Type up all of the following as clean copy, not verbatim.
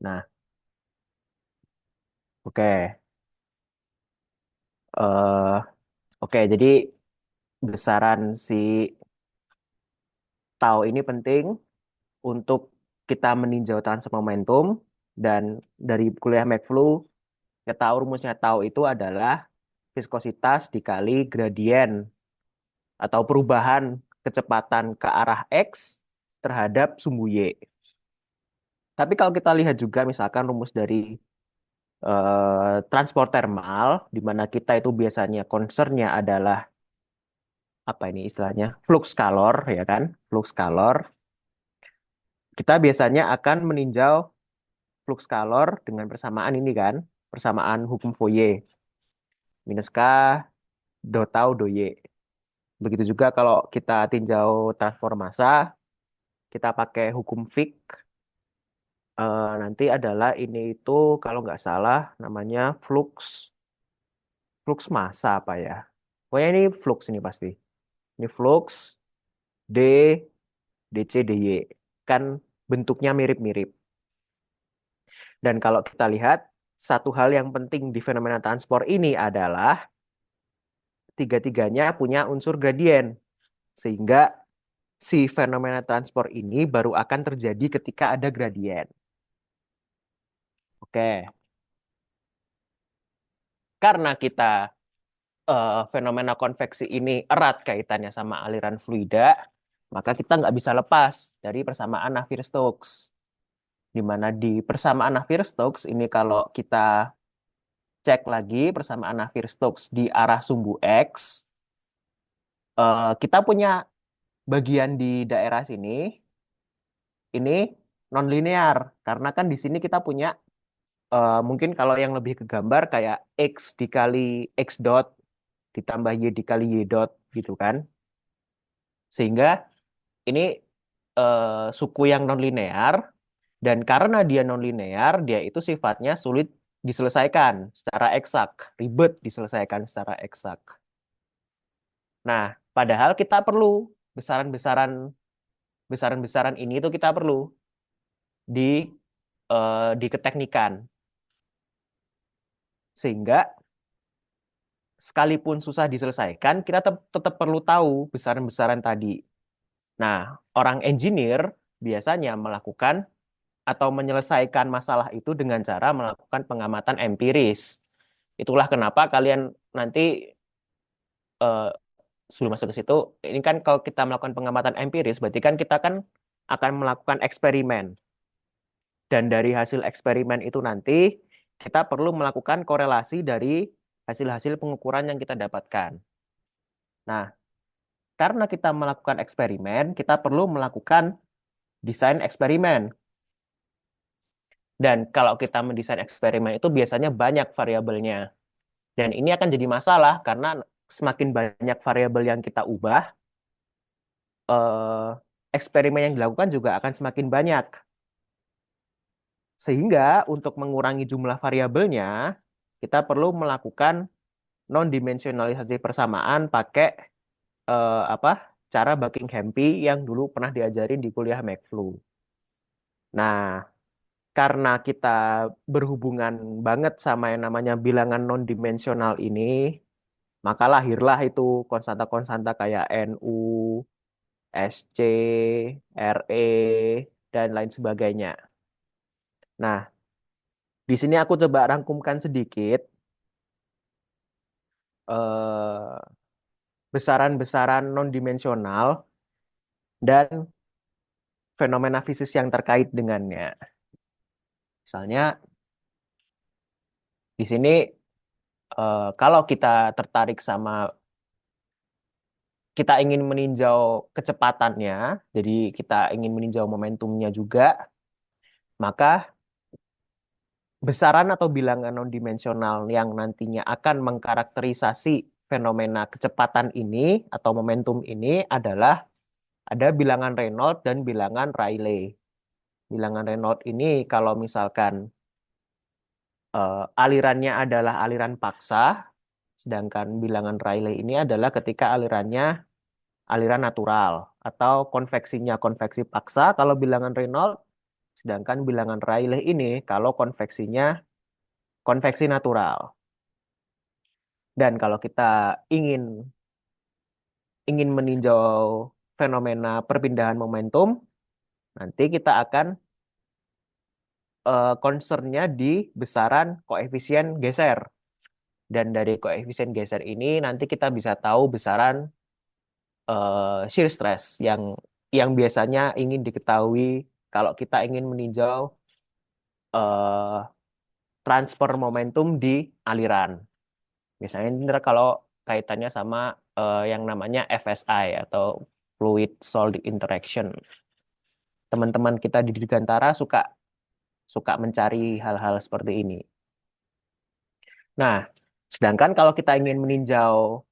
Nah, oke. eh oke, jadi besaran si tau ini penting untuk kita meninjau transfer momentum dan dari kuliah McFlu kita tahu rumusnya tau itu adalah viskositas dikali gradien atau perubahan kecepatan ke arah X terhadap sumbu Y. Tapi kalau kita lihat juga misalkan rumus dari transport thermal, di mana kita itu biasanya concernnya adalah apa ini istilahnya flux calor, ya kan? Flux calor. Kita biasanya akan meninjau flux calor dengan persamaan ini kan, persamaan hukum Fourier minus K do tau do Y. Begitu juga kalau kita tinjau transform massa, kita pakai hukum Fick. Nanti adalah ini itu kalau nggak salah namanya flux flux massa apa ya? Pokoknya ini flux ini pasti. Ini flux D DC DY kan bentuknya mirip-mirip. Dan kalau kita lihat satu hal yang penting di fenomena transport ini adalah tiga-tiganya punya unsur gradien sehingga si fenomena transport ini baru akan terjadi ketika ada gradien. Oke, karena kita fenomena konveksi ini erat kaitannya sama aliran fluida, maka kita nggak bisa lepas dari persamaan Navier-Stokes. Di mana di persamaan Navier-Stokes ini kalau kita cek lagi persamaan Navier-Stokes di arah sumbu X, kita punya bagian di daerah sini, ini non-linear. Karena kan di sini kita punya, mungkin kalau yang lebih ke gambar kayak X dikali X dot ditambah Y dikali Y dot gitu kan. Sehingga ini suku yang nonlinear dan karena dia nonlinear, dia itu sifatnya sulit diselesaikan secara eksak, ribet diselesaikan secara eksak. Nah, padahal kita perlu besaran-besaran besaran-besaran ini itu kita perlu di di keteknikan sehingga sekalipun susah diselesaikan, kita tetap perlu tahu besaran-besaran tadi. Nah, orang engineer biasanya melakukan atau menyelesaikan masalah itu dengan cara melakukan pengamatan empiris. Itulah kenapa kalian nanti eh, sebelum masuk ke situ, ini kan kalau kita melakukan pengamatan empiris, berarti kan kita kan akan melakukan eksperimen. Dan dari hasil eksperimen itu nanti kita perlu melakukan korelasi dari hasil-hasil pengukuran yang kita dapatkan. Nah, karena kita melakukan eksperimen, kita perlu melakukan desain eksperimen. Dan kalau kita mendesain eksperimen itu biasanya banyak variabelnya. Dan ini akan jadi masalah karena semakin banyak variabel yang kita ubah, eh, eksperimen yang dilakukan juga akan semakin banyak. Sehingga untuk mengurangi jumlah variabelnya, kita perlu melakukan non-dimensionalisasi persamaan pakai apa cara Buckingham-Pi yang dulu pernah diajarin di kuliah McFlu. Nah, karena kita berhubungan banget sama yang namanya bilangan non-dimensional ini, maka lahirlah itu konstanta-konstanta kayak NU, SC, RE, dan lain sebagainya. Nah, di sini aku coba rangkumkan sedikit eh, besaran-besaran non-dimensional dan fenomena fisis yang terkait dengannya. Misalnya di sini kalau kita tertarik sama kita ingin meninjau kecepatannya, jadi kita ingin meninjau momentumnya juga, maka besaran atau bilangan non-dimensional yang nantinya akan mengkarakterisasi fenomena kecepatan ini atau momentum ini adalah ada bilangan Reynolds dan bilangan Rayleigh. Bilangan Reynolds ini kalau misalkan alirannya adalah aliran paksa, sedangkan bilangan Rayleigh ini adalah ketika alirannya aliran natural atau konveksinya konveksi paksa kalau bilangan Reynolds, Sedangkan bilangan Rayleigh ini kalau konveksinya konveksi natural. Dan kalau kita ingin ingin meninjau fenomena perpindahan momentum, nanti kita akan concernnya di besaran koefisien geser. Dan dari koefisien geser ini nanti kita bisa tahu besaran shear stress yang biasanya ingin diketahui kalau kita ingin meninjau eh, transfer momentum di aliran. Misalnya ini kalau kaitannya sama yang namanya FSI atau Fluid Solid Interaction. Teman-teman kita di Dirgantara suka suka mencari hal-hal seperti ini. Nah, sedangkan kalau kita ingin meninjau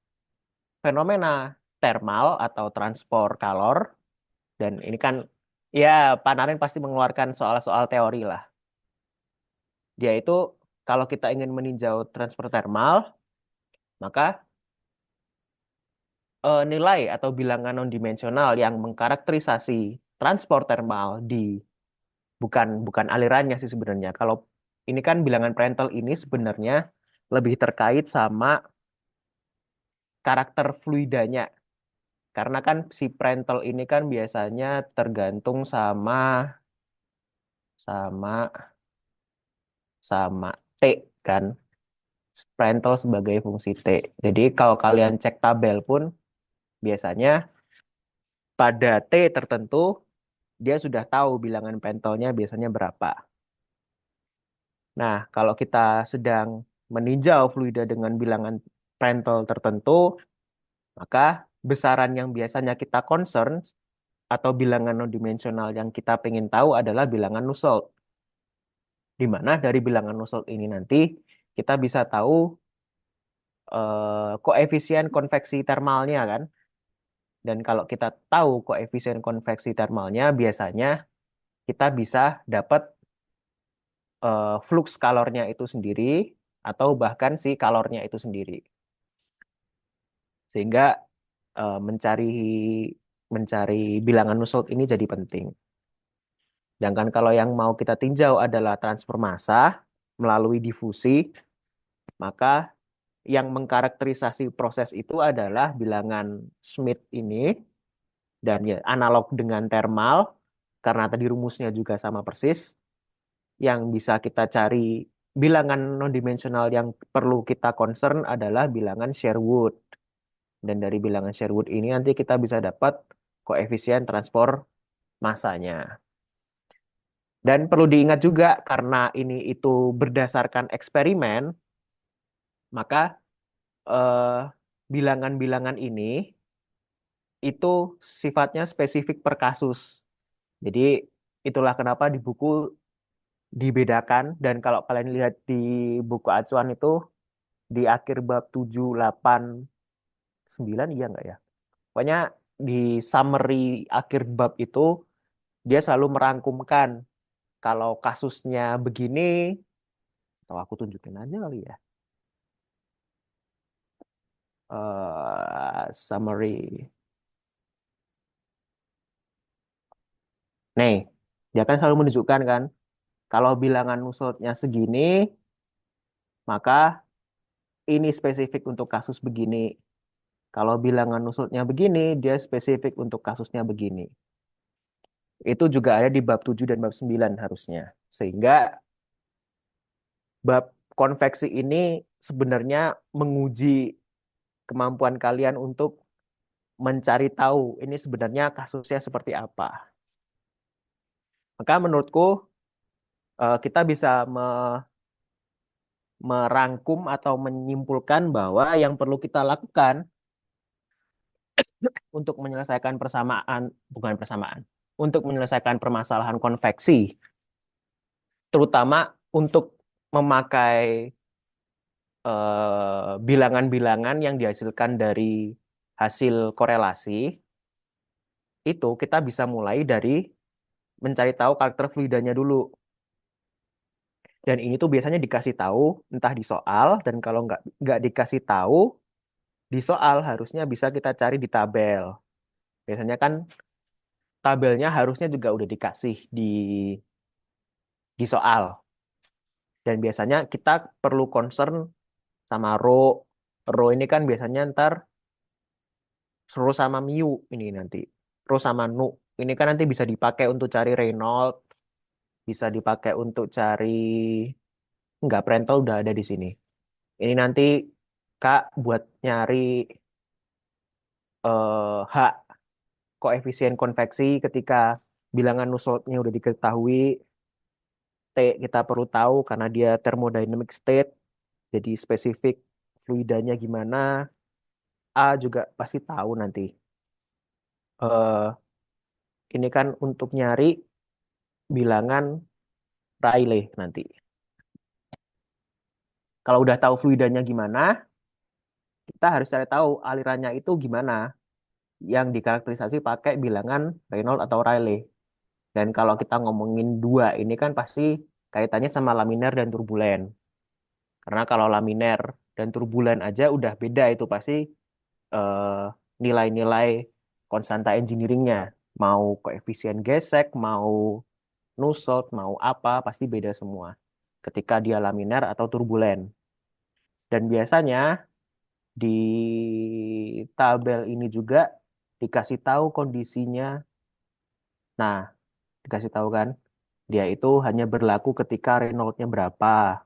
fenomena thermal atau transport kalor, dan ini kan ya Pak Naren pasti mengeluarkan soal-soal teori lah. Dia itu kalau kita ingin meninjau transfer thermal, maka nilai atau bilangan non-dimensional yang mengkarakterisasi transport thermal di bukan bukan alirannya sih sebenarnya. Kalau ini kan bilangan Prandtl ini sebenarnya lebih terkait sama karakter fluidanya. Karena kan si Prandtl ini kan biasanya tergantung sama sama sama T kan. Prandtl sebagai fungsi T. Jadi kalau kalian cek tabel pun biasanya pada T tertentu dia sudah tahu bilangan Prandtl-nya biasanya berapa. Nah, kalau kita sedang meninjau fluida dengan bilangan Prandtl tertentu, maka besaran yang biasanya kita concern atau bilangan non-dimensional yang kita pengen tahu adalah bilangan Nusselt. Di mana dari bilangan Nusselt ini nanti kita bisa tahu koefisien konveksi termalnya kan. Dan kalau kita tahu koefisien konveksi termalnya, biasanya kita bisa dapat flux kalornya itu sendiri atau bahkan si kalornya itu sendiri. Sehingga mencari mencari bilangan Nusselt ini jadi penting. Sedangkan kalau yang mau kita tinjau adalah transfer massa melalui difusi, maka yang mengkarakterisasi proses itu adalah bilangan Schmidt ini dan ya analog dengan thermal karena tadi rumusnya juga sama persis. Yang bisa kita cari bilangan non-dimensional yang perlu kita concern adalah bilangan Sherwood. Dan dari bilangan Sherwood ini nanti kita bisa dapat koefisien transport massanya. Dan perlu diingat juga karena ini itu berdasarkan eksperimen, maka eh, bilangan-bilangan ini itu sifatnya spesifik per kasus. Jadi itulah kenapa di buku dibedakan dan kalau kalian lihat di buku acuan itu di akhir bab 7, 8, 9 iya nggak ya? Pokoknya di summary akhir bab itu dia selalu merangkumkan kalau kasusnya begini, atau aku tunjukin aja kali ya. Summary. Nih, dia kan selalu menunjukkan kan, kalau bilangan Nusseltnya segini, maka ini spesifik untuk kasus begini. Kalau bilangan Nusseltnya begini, dia spesifik untuk kasusnya begini. Itu juga ada di bab 7 dan bab 9 harusnya. Sehingga bab konveksi ini sebenarnya menguji kemampuan kalian untuk mencari tahu ini sebenarnya kasusnya seperti apa. Maka menurutku kita bisa merangkum atau menyimpulkan bahwa yang perlu kita lakukan untuk menyelesaikan bukan persamaan, untuk menyelesaikan permasalahan konveksi, terutama untuk memakai bilangan-bilangan yang dihasilkan dari hasil korelasi, itu kita bisa mulai dari mencari tahu karakter fluidanya dulu. Dan ini tuh biasanya dikasih tahu entah di soal, dan kalau nggak dikasih tahu di soal harusnya bisa kita cari di tabel. Biasanya kan tabelnya harusnya juga udah dikasih di soal. Dan biasanya kita perlu concern sama row. Row ini kan biasanya ntar row sama mu ini nanti. Row sama nu. Ini kan nanti bisa dipakai untuk cari Reynolds, bisa dipakai untuk cari enggak Prandtl udah ada di sini. Ini nanti Kak buat nyari H koefisien konveksi ketika bilangan Nusseltnya udah diketahui, T kita perlu tahu karena dia thermodynamic state, jadi spesifik fluidanya gimana, A juga pasti tahu nanti. eh ini kan untuk nyari bilangan Rayleigh nanti. Kalau udah tahu fluidanya gimana, kita harus cari tahu alirannya itu gimana yang dikarakterisasi pakai bilangan Reynolds atau Rayleigh. Dan kalau kita ngomongin dua ini kan pasti kaitannya sama laminar dan turbulen. Karena kalau laminar dan turbulen aja udah beda itu pasti eh, nilai-nilai konstanta engineeringnya. Mau koefisien gesek, mau Nusselt, mau apa, pasti beda semua. Ketika dia laminar atau turbulen. Dan biasanya di tabel ini juga dikasih tahu kondisinya. Nah, dikasih tahu kan, dia itu hanya berlaku ketika Reynolds-nya berapa.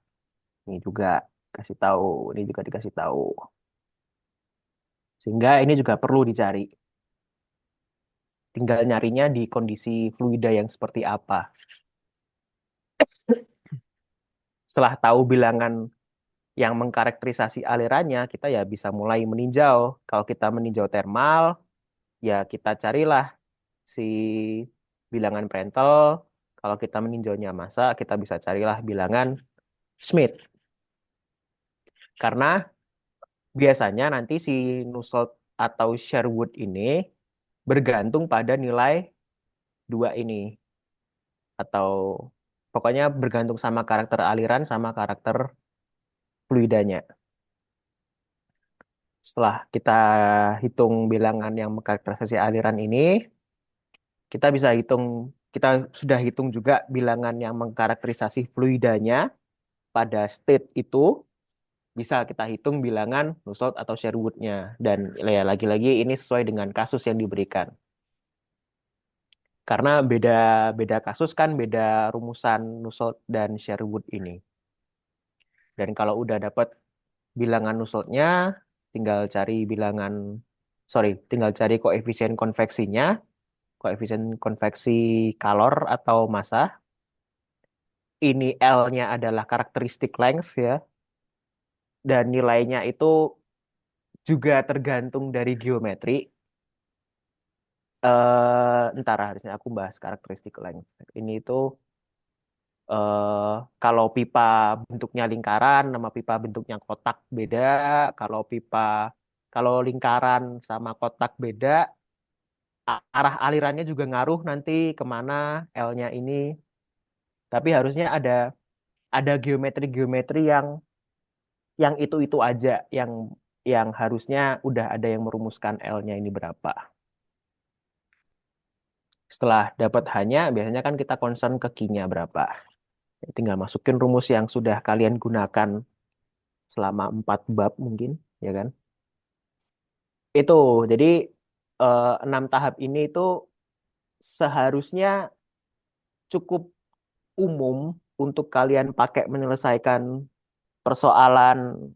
Ini juga kasih tahu, ini juga dikasih tahu. Sehingga ini juga perlu dicari. Tinggal nyarinya di kondisi fluida yang seperti apa. Setelah tahu bilangan yang mengkarakterisasi alirannya, kita ya bisa mulai meninjau. Kalau kita meninjau thermal, ya kita carilah si bilangan Prandtl. Kalau kita meninjaunya massa, kita bisa carilah bilangan Schmidt. Karena biasanya nanti si Nusselt atau Sherwood ini bergantung pada nilai dua ini. Atau pokoknya bergantung sama karakter aliran sama karakter fluidanya. Setelah kita hitung bilangan yang mengkarakterisasi aliran ini, kita bisa hitung, kita sudah hitung juga bilangan yang mengkarakterisasi fluidanya pada state itu, bisa kita hitung bilangan Nusselt atau Sherwood-nya. Dan ya lagi-lagi ini sesuai dengan kasus yang diberikan. Karena beda beda kasus kan beda rumusan Nusselt dan Sherwood ini. Dan kalau udah dapat bilangan Nusseltnya, tinggal cari bilangan, sorry, tinggal cari koefisien konveksinya, koefisien konveksi kalor atau massa. Ini L-nya adalah karakteristik length ya, dan nilainya itu juga tergantung dari geometri. Ntar harusnya aku bahas karakteristik length. Ini itu kalau pipa bentuknya lingkaran, nama pipa bentuknya kotak beda. Kalau pipa, kalau lingkaran sama kotak beda, arah alirannya juga ngaruh nanti kemana L-nya ini. Tapi harusnya ada geometri-geometri yang itu aja, yang harusnya udah ada yang merumuskan L-nya ini berapa. Setelah dapat hanya, biasanya kan kita concern ke Q-nya berapa. Tinggal masukin rumus yang sudah kalian gunakan selama 4 bab mungkin, ya kan? Itu, jadi 6 tahap ini itu seharusnya cukup umum untuk kalian pakai menyelesaikan persoalan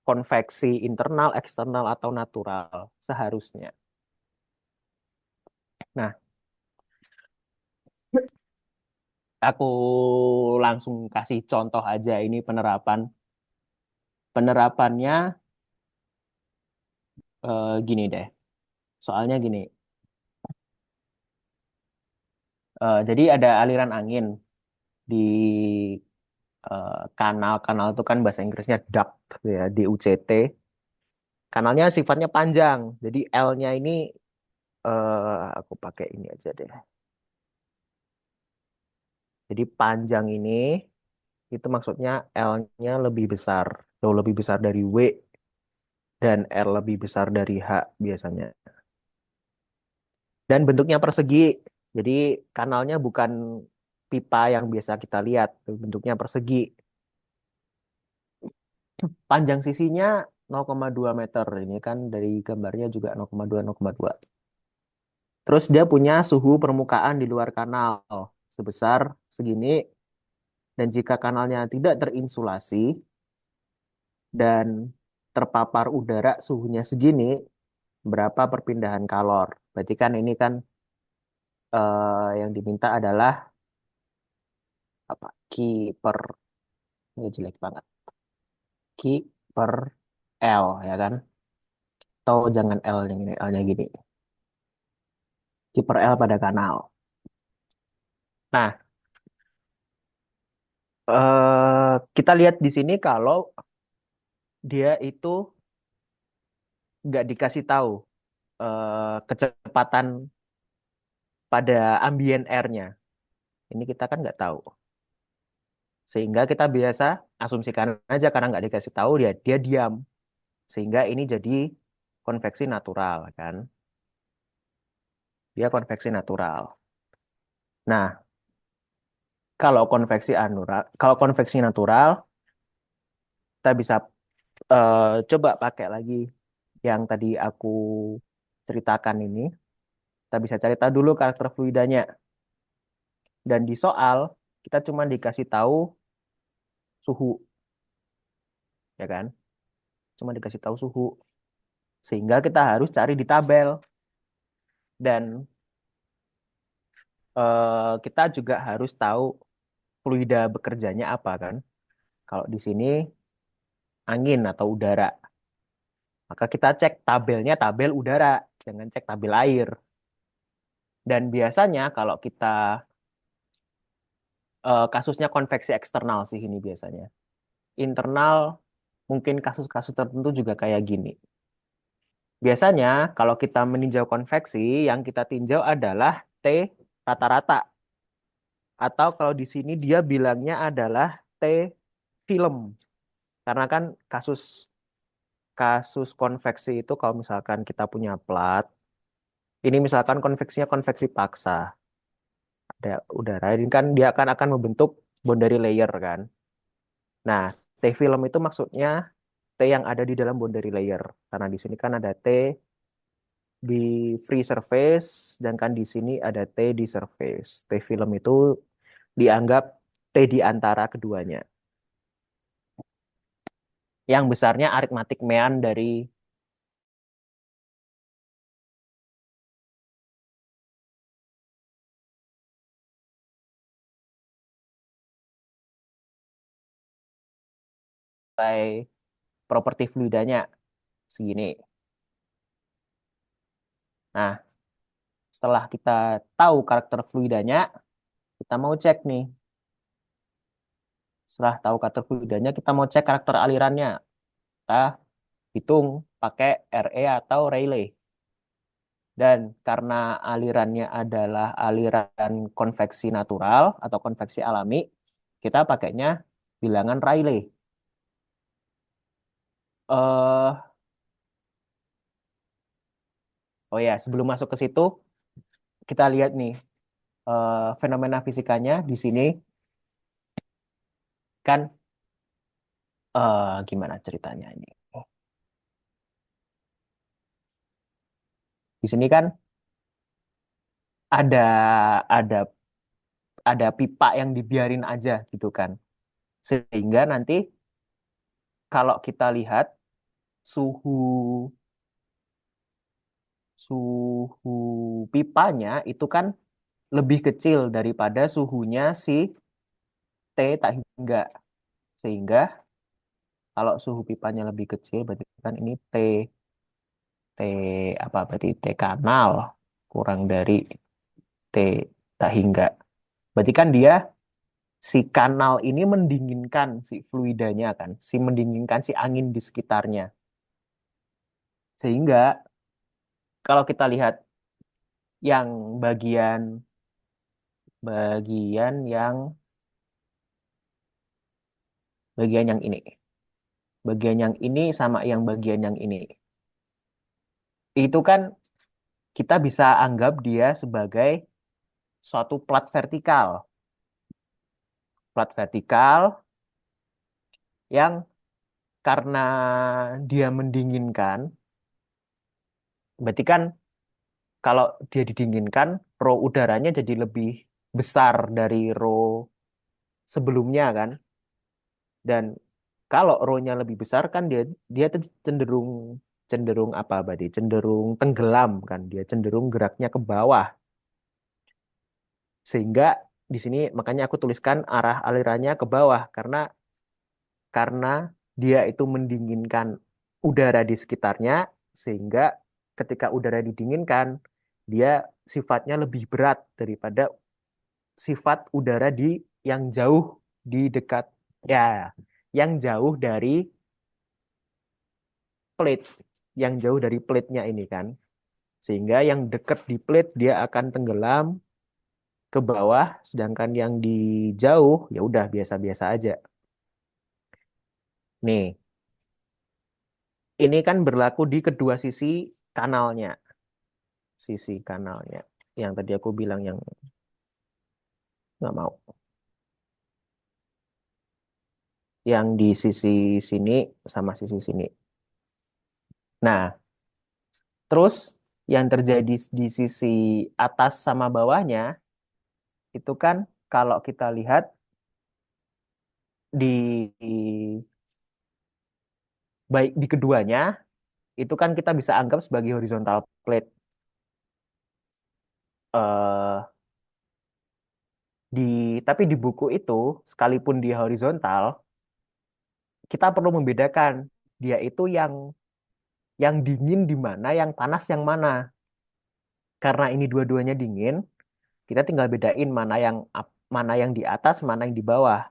konveksi internal, eksternal, atau natural. Seharusnya. Nah, aku langsung kasih contoh aja ini penerapan. Penerapannya gini deh. Soalnya gini. Jadi ada aliran angin di kanal. Kanal itu kan bahasa Inggrisnya duct, ya, DUCT. Kanalnya sifatnya panjang. Jadi L-nya ini aku pakai ini aja deh. Jadi panjang ini itu maksudnya L-nya lebih besar, jauh lebih besar dari W dan R lebih besar dari H biasanya. Dan bentuknya persegi. Jadi kanalnya bukan pipa yang biasa kita lihat, bentuknya persegi. Panjang sisinya 0,2 meter. Ini kan dari gambarnya juga 0,2, 0,2. Terus dia punya suhu permukaan di luar kanal sebesar segini. Dan jika kanalnya tidak terinsulasi dan terpapar udara suhunya segini, berapa perpindahan kalor? Berarti kan ini kan yang diminta adalah apa? Q per, ini jelek banget. Q per L ya kan? Atau jangan L yang ini, L-nya gini. Q per L pada kanal. Nah, kita lihat di sini kalau dia itu nggak dikasih tahu kecepatan pada ambient air-nya. Ini kita kan nggak tahu. Sehingga kita biasa asumsikan aja karena nggak dikasih tahu dia diam. Sehingga ini jadi konveksi natural kan. Dia konveksi natural. Nah, kalau konveksi natural, kita bisa coba pakai lagi yang tadi aku ceritakan ini. Kita bisa cari tahu dulu karakter fluidanya. Dan di soal, kita cuma dikasih tahu suhu, ya kan? Cuma dikasih tahu suhu. Sehingga kita harus cari di tabel. Dan kita juga harus tahu fluida bekerjanya apa kan. Kalau di sini angin atau udara. Maka kita cek tabelnya tabel udara, jangan cek tabel air. Dan biasanya kalau kita kasusnya konveksi eksternal sih ini biasanya. Internal mungkin kasus-kasus tertentu juga kayak gini. Biasanya kalau kita meninjau konveksi, yang kita tinjau adalah T rata-rata. Atau kalau di sini dia bilangnya adalah T film. Karena kan kasus kasus konveksi itu kalau misalkan kita punya plat, ini misalkan konveksinya konveksi paksa, ada udara, ini kan dia akan membentuk boundary layer kan. Nah, T film itu maksudnya T yang ada di dalam boundary layer. Karena di sini kan ada T di free surface, sedangkan di sini ada T di surface. T film itu dianggap T di antara keduanya. Yang besarnya aritmatik mean dari properti fluidanya segini. Nah, setelah kita tahu karakter fluidanya, kita mau cek nih. Setelah tahu karakter fluidanya, kita mau cek karakter alirannya. Kita hitung pakai RE atau Rayleigh. Dan karena alirannya adalah aliran konveksi natural atau konveksi alami, kita pakainya bilangan Rayleigh. eh oh ya, sebelum masuk ke situ, kita lihat nih fenomena fisikanya di sini kan gimana ceritanya ini? Di sini kan ada ada ada pipa yang dibiarin aja gitu kan. Sehingga nanti kalau kita lihat suhu suhu pipanya itu kan lebih kecil daripada suhunya si T tak hingga. Sehingga kalau suhu pipanya lebih kecil berarti kan ini T apa berarti T kanal kurang dari T tak hingga. Berarti kan dia si kanal ini mendinginkan si fluidanya kan, si mendinginkan si angin di sekitarnya. Sehingga kalau kita lihat yang bagian yang bagian yang ini, bagian yang ini sama yang bagian yang ini, itu kan kita bisa anggap dia sebagai suatu plat vertikal. plat vertikal yang karena dia mendinginkan, berarti kan kalau dia didinginkan, row udaranya jadi lebih besar dari row sebelumnya kan. Dan kalau row-nya lebih besar kan dia dia tuh cenderung cenderung apa berarti? Cenderung tenggelam kan. Dia cenderung geraknya ke bawah. Sehingga di sini makanya aku tuliskan arah alirannya ke bawah karena dia itu mendinginkan udara di sekitarnya sehingga ketika udara didinginkan dia sifatnya lebih berat daripada sifat udara di yang jauh di dekat ya yang jauh dari plate yang jauh dari plate-nya ini kan sehingga yang dekat di plate dia akan tenggelam ke bawah sedangkan yang di jauh ya udah biasa-biasa aja. Nih, ini kan berlaku di kedua kanalnya, sisi kanalnya. Yang tadi aku bilang yang nggak mau. Yang di sisi sini sama sisi sini. Nah, terus yang terjadi di sisi atas sama bawahnya itu kan kalau kita lihat di baik di keduanya itu kan kita bisa anggap sebagai horizontal plate. eh di tapi di buku itu sekalipun dia horizontal kita perlu membedakan dia itu yang dingin di mana, yang panas yang mana. Karena ini dua-duanya dingin, kita tinggal bedain mana yang di atas, mana yang di bawah.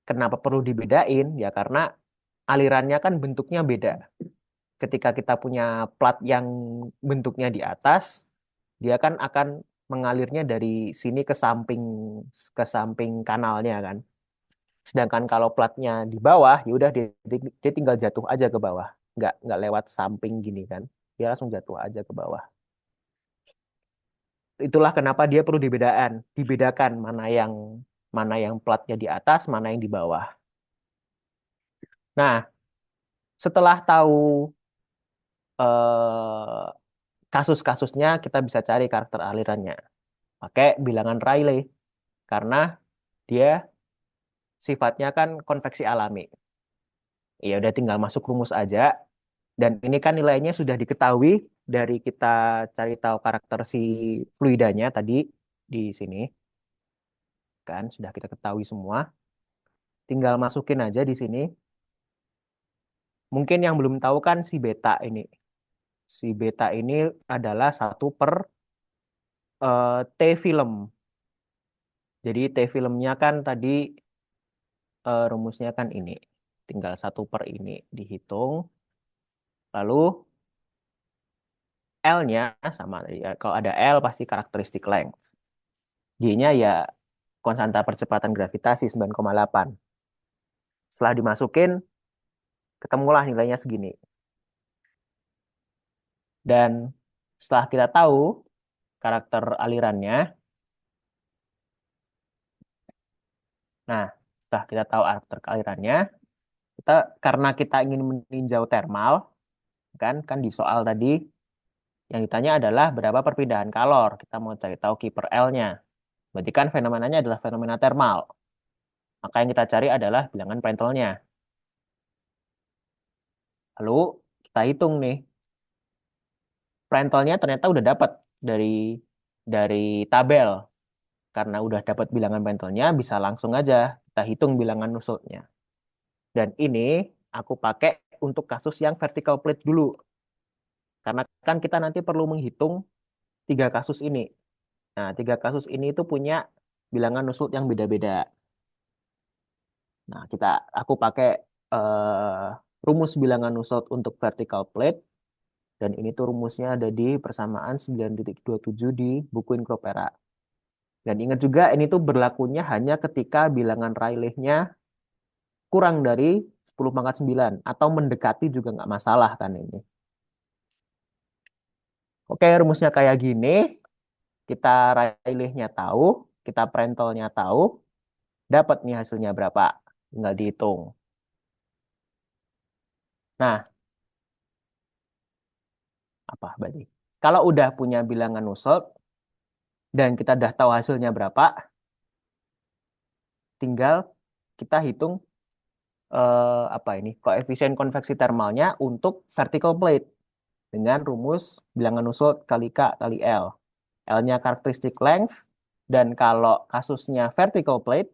Kenapa perlu dibedain? Ya karena alirannya kan bentuknya beda. Ketika kita punya plat yang bentuknya di atas, dia kan akan mengalirnya dari sini ke samping kanalnya kan. Sedangkan kalau platnya di bawah, ya udah dia tinggal jatuh aja ke bawah, nggak lewat samping gini kan, dia langsung jatuh aja ke bawah. Itulah kenapa dia perlu dibedakan mana yang platnya di atas, mana yang di bawah. Nah, setelah tahu eh, kasus-kasusnya, kita bisa cari karakter alirannya pakai bilangan Rayleigh karena dia sifatnya kan konveksi alami. Ya udah tinggal masuk rumus aja. Dan ini kan nilainya sudah diketahui dari kita cari tahu karakter si fluidanya tadi di sini kan sudah kita ketahui semua. Tinggal masukin aja di sini. Mungkin yang belum tahu kan si beta ini. Si beta ini adalah 1/T film. Jadi T filmnya kan tadi rumusnya kan ini. Tinggal 1/ini dihitung. Lalu L-nya sama. Ya, kalau ada L pasti karakteristik length. G-nya ya konstanta percepatan gravitasi 9,8. Setelah dimasukin, ketemulah nilainya segini. Dan setelah kita tahu karakter alirannya, nah setelah kita tahu karakter alirannya, kita karena kita ingin meninjau thermal, kan di soal tadi yang ditanya adalah berapa perpindahan kalor. Kita mau cari tahu Q per L-nya. Berarti kan fenomenanya adalah fenomena thermal. Maka yang kita cari adalah bilangan Prandtl-nya. Lalu kita hitung nih, Prandtl-nya ternyata udah dapat dari tabel. Karena udah dapat bilangan Prandtl-nya, bisa langsung aja kita hitung bilangan Nusseltnya. Dan ini aku pakai untuk kasus yang vertical plate dulu. Karena kan kita nanti perlu menghitung 3 kasus ini. Nah, 3 kasus ini itu punya bilangan Nusselt yang beda-beda. Nah, aku pakai rumus bilangan Nusselt untuk vertical plate. Dan ini tuh rumusnya ada di persamaan 9,27 di buku Incropera. Dan ingat juga ini tuh berlakunya hanya ketika bilangan Rayleigh-nya kurang dari 10 pangkat 9 atau mendekati juga nggak masalah kan ini. Oke, rumusnya kayak gini. Kita Rayleigh-nya tahu, kita Prandtl-nya tahu. Dapat nih hasilnya berapa. Tinggal dihitung. Nah, apa berarti? Kalau udah punya bilangan Nusselt dan kita udah tahu hasilnya berapa, tinggal kita hitung apa ini koefisien konveksi termalnya untuk vertical plate dengan rumus bilangan Nusselt kali K kali L. L-nya karakteristik length, dan kalau kasusnya vertical plate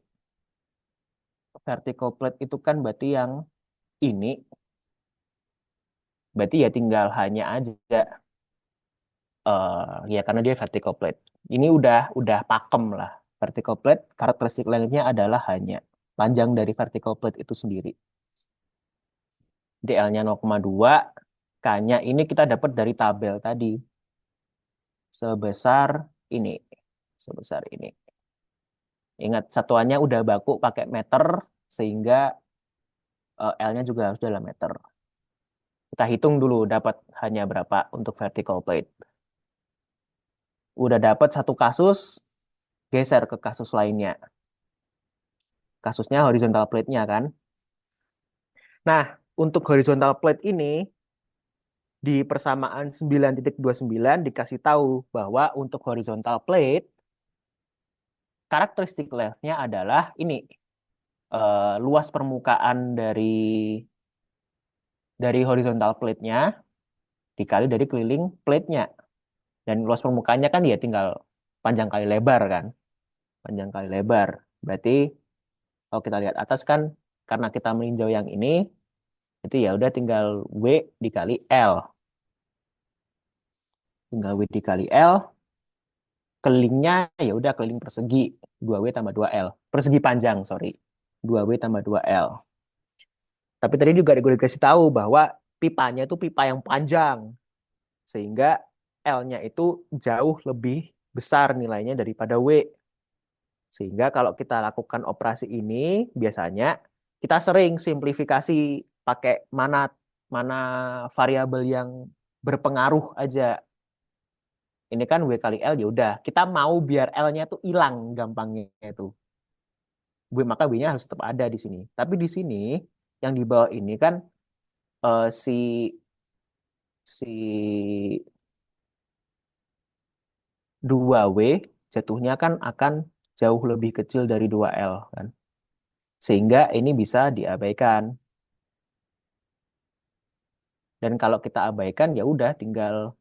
itu kan berarti yang ini, berarti ya tinggal hanya aja ya karena dia vertical plate. Ini udah pakem lah. Vertical plate karakteristik length-nya adalah hanya panjang dari vertical plate itu sendiri. DL-nya 0,2, K-nya ini kita dapat dari tabel tadi sebesar ini, sebesar ini. Ingat satuannya udah baku pakai meter sehingga L-nya juga harus dalam meter. Kita hitung dulu dapat hanya berapa untuk vertical plate. Udah dapat satu kasus, geser ke kasus lainnya. Kasusnya horizontal plate-nya kan. Nah, untuk horizontal plate ini di persamaan 9.29 dikasih tahu bahwa untuk horizontal plate karakteristik length-nya adalah ini luas permukaan dari horizontal plate-nya dikali dari keliling plate-nya. Dan luas permukaannya kan ya tinggal panjang kali lebar kan. Panjang kali lebar. Berarti kalau kita lihat atas kan karena kita meninjau yang ini itu ya udah tinggal W dikali L. Tinggal W dikali L. Kelilingnya ya udah keliling persegi 2W tambah 2L. Persegi panjang, sorry. 2W tambah 2L. Tapi tadi juga gue dikasih tahu bahwa pipanya itu pipa yang panjang. Sehingga L-nya itu jauh lebih besar nilainya daripada W. Sehingga kalau kita lakukan operasi ini, biasanya kita sering simplifikasi pakai mana mana variabel yang berpengaruh aja. Ini kan W kali L ya udah. Kita mau biar L-nya tuh hilang gampangnya itu. Maka W-nya harus tetap ada di sini. Tapi di sini yang di bawah ini kan si si 2W jatuhnya kan akan jauh lebih kecil dari 2L kan. Sehingga ini bisa diabaikan. Dan kalau kita abaikan ya udah tinggal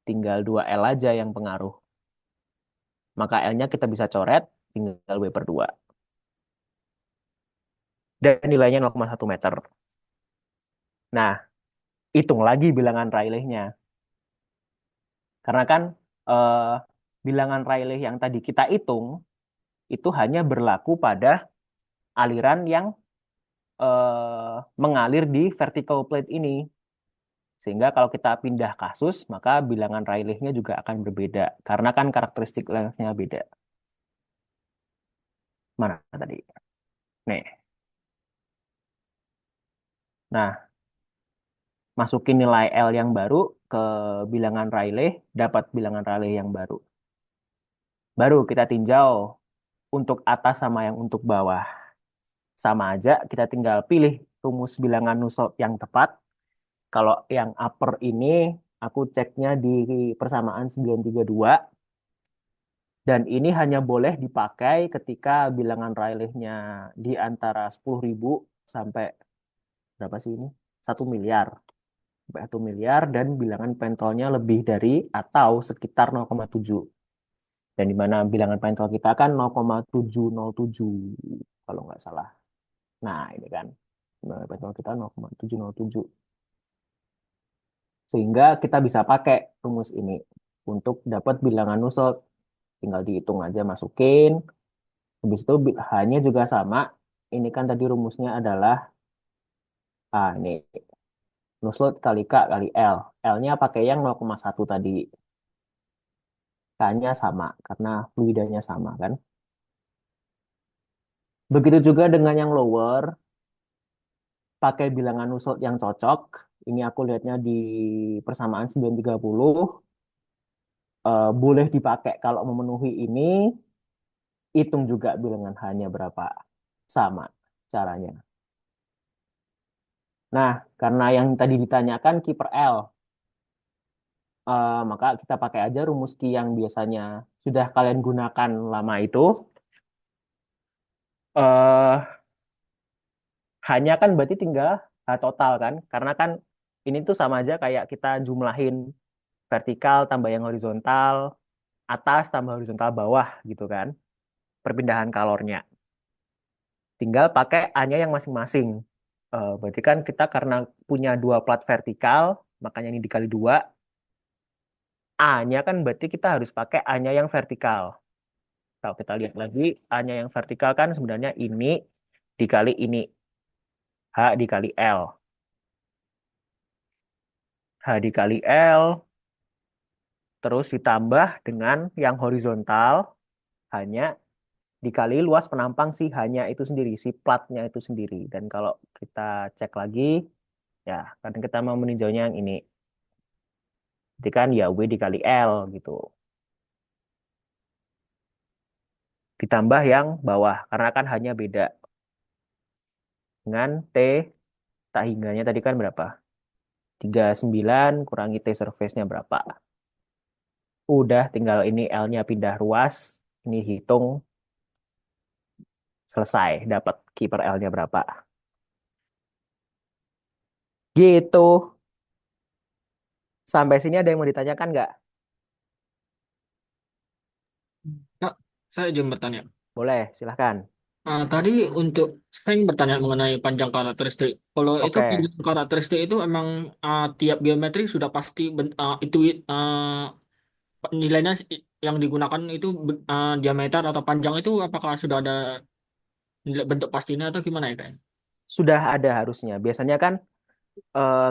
tinggal 2L aja yang pengaruh. Maka L-nya kita bisa coret tinggal W per 2. Dan nilainya 0,1 meter. Nah, hitung lagi bilangan Rayleigh-nya. Karena kan eh, bilangan Rayleigh yang tadi kita hitung itu hanya berlaku pada aliran yang mengalir di vertical plate ini. Sehingga kalau kita pindah kasus, maka bilangan Rayleigh-nya juga akan berbeda. Karena kan karakteristik length-nya beda. Mana tadi? Nih. Nah, masukin nilai L yang baru ke bilangan Rayleigh, dapat bilangan Rayleigh yang baru. Baru kita tinjau untuk atas sama yang untuk bawah. Sama aja, kita tinggal pilih rumus bilangan Nusselt yang tepat. Kalau yang upper ini, aku ceknya di persamaan 932. Dan ini hanya boleh dipakai ketika bilangan Rayleigh-nya di antara 10.000 sampai berapa sih ini? 1 miliar. Sampai 1 miliar dan bilangan pentolnya lebih dari atau sekitar 0,7. Dan di mana bilangan pentol kita kan 0,707 kalau nggak salah. Nah, ini kan bilangan pentol kita 0,707. Sehingga kita bisa pakai rumus ini untuk dapat bilangan Nusselt. Tinggal dihitung aja, masukin. Habis itu hanya juga sama. Ini kan tadi rumusnya adalah ini Nusselt kali K kali L. L-nya pakai yang 0,1 tadi. K-nya sama karena fluidanya sama kan. Begitu juga dengan yang lower, pakai bilangan Nusselt yang cocok. Ini aku lihatnya di persamaan 930. Boleh dipakai kalau memenuhi ini. hitung juga bilangan H-nya berapa. Sama caranya. Nah, karena yang tadi ditanyakan kiper L, maka kita pakai aja rumus Ki yang biasanya sudah kalian gunakan lama itu. eh Hanya kan berarti tinggal H total kan, karena kan ini tuh sama aja kayak kita jumlahin vertikal tambah yang horizontal, atas tambah horizontal bawah gitu kan, perpindahan kalornya. Tinggal pakai A-nya yang masing-masing. Berarti kan kita karena punya dua plat vertikal, makanya ini dikali dua. A-nya kan berarti kita harus pakai A-nya yang vertikal. Kalau kita lihat lagi, A-nya yang vertikal kan sebenarnya ini dikali ini. H dikali L. H dikali L, terus ditambah dengan yang horizontal, hanya dikali luas penampang si hanya itu sendiri, si platnya itu sendiri. Dan kalau kita cek lagi, ya kadang kita mau meninjaunya yang ini. Jadi kan ya W dikali L gitu. Ditambah yang bawah, karena kan hanya beda. Dengan T, tak hingganya tadi kan berapa? 39 kurangi T surface-nya berapa? Udah tinggal ini L-nya pindah ruas. Ini hitung, selesai. Dapat kiper L-nya berapa. Gitu. Sampai sini ada yang mau ditanyakan nggak? Kak, saya izin bertanya. Boleh, silahkan. Tadi untuk saya ingin bertanya mengenai panjang karakteristik. Kalau itu Oke, panjang karakteristik itu emang tiap geometri sudah pasti itu nilainya yang digunakan itu diameter atau panjang itu apakah sudah ada nilai bentuk pastinya atau gimana ya kak? sudah ada harusnya. Biasanya kan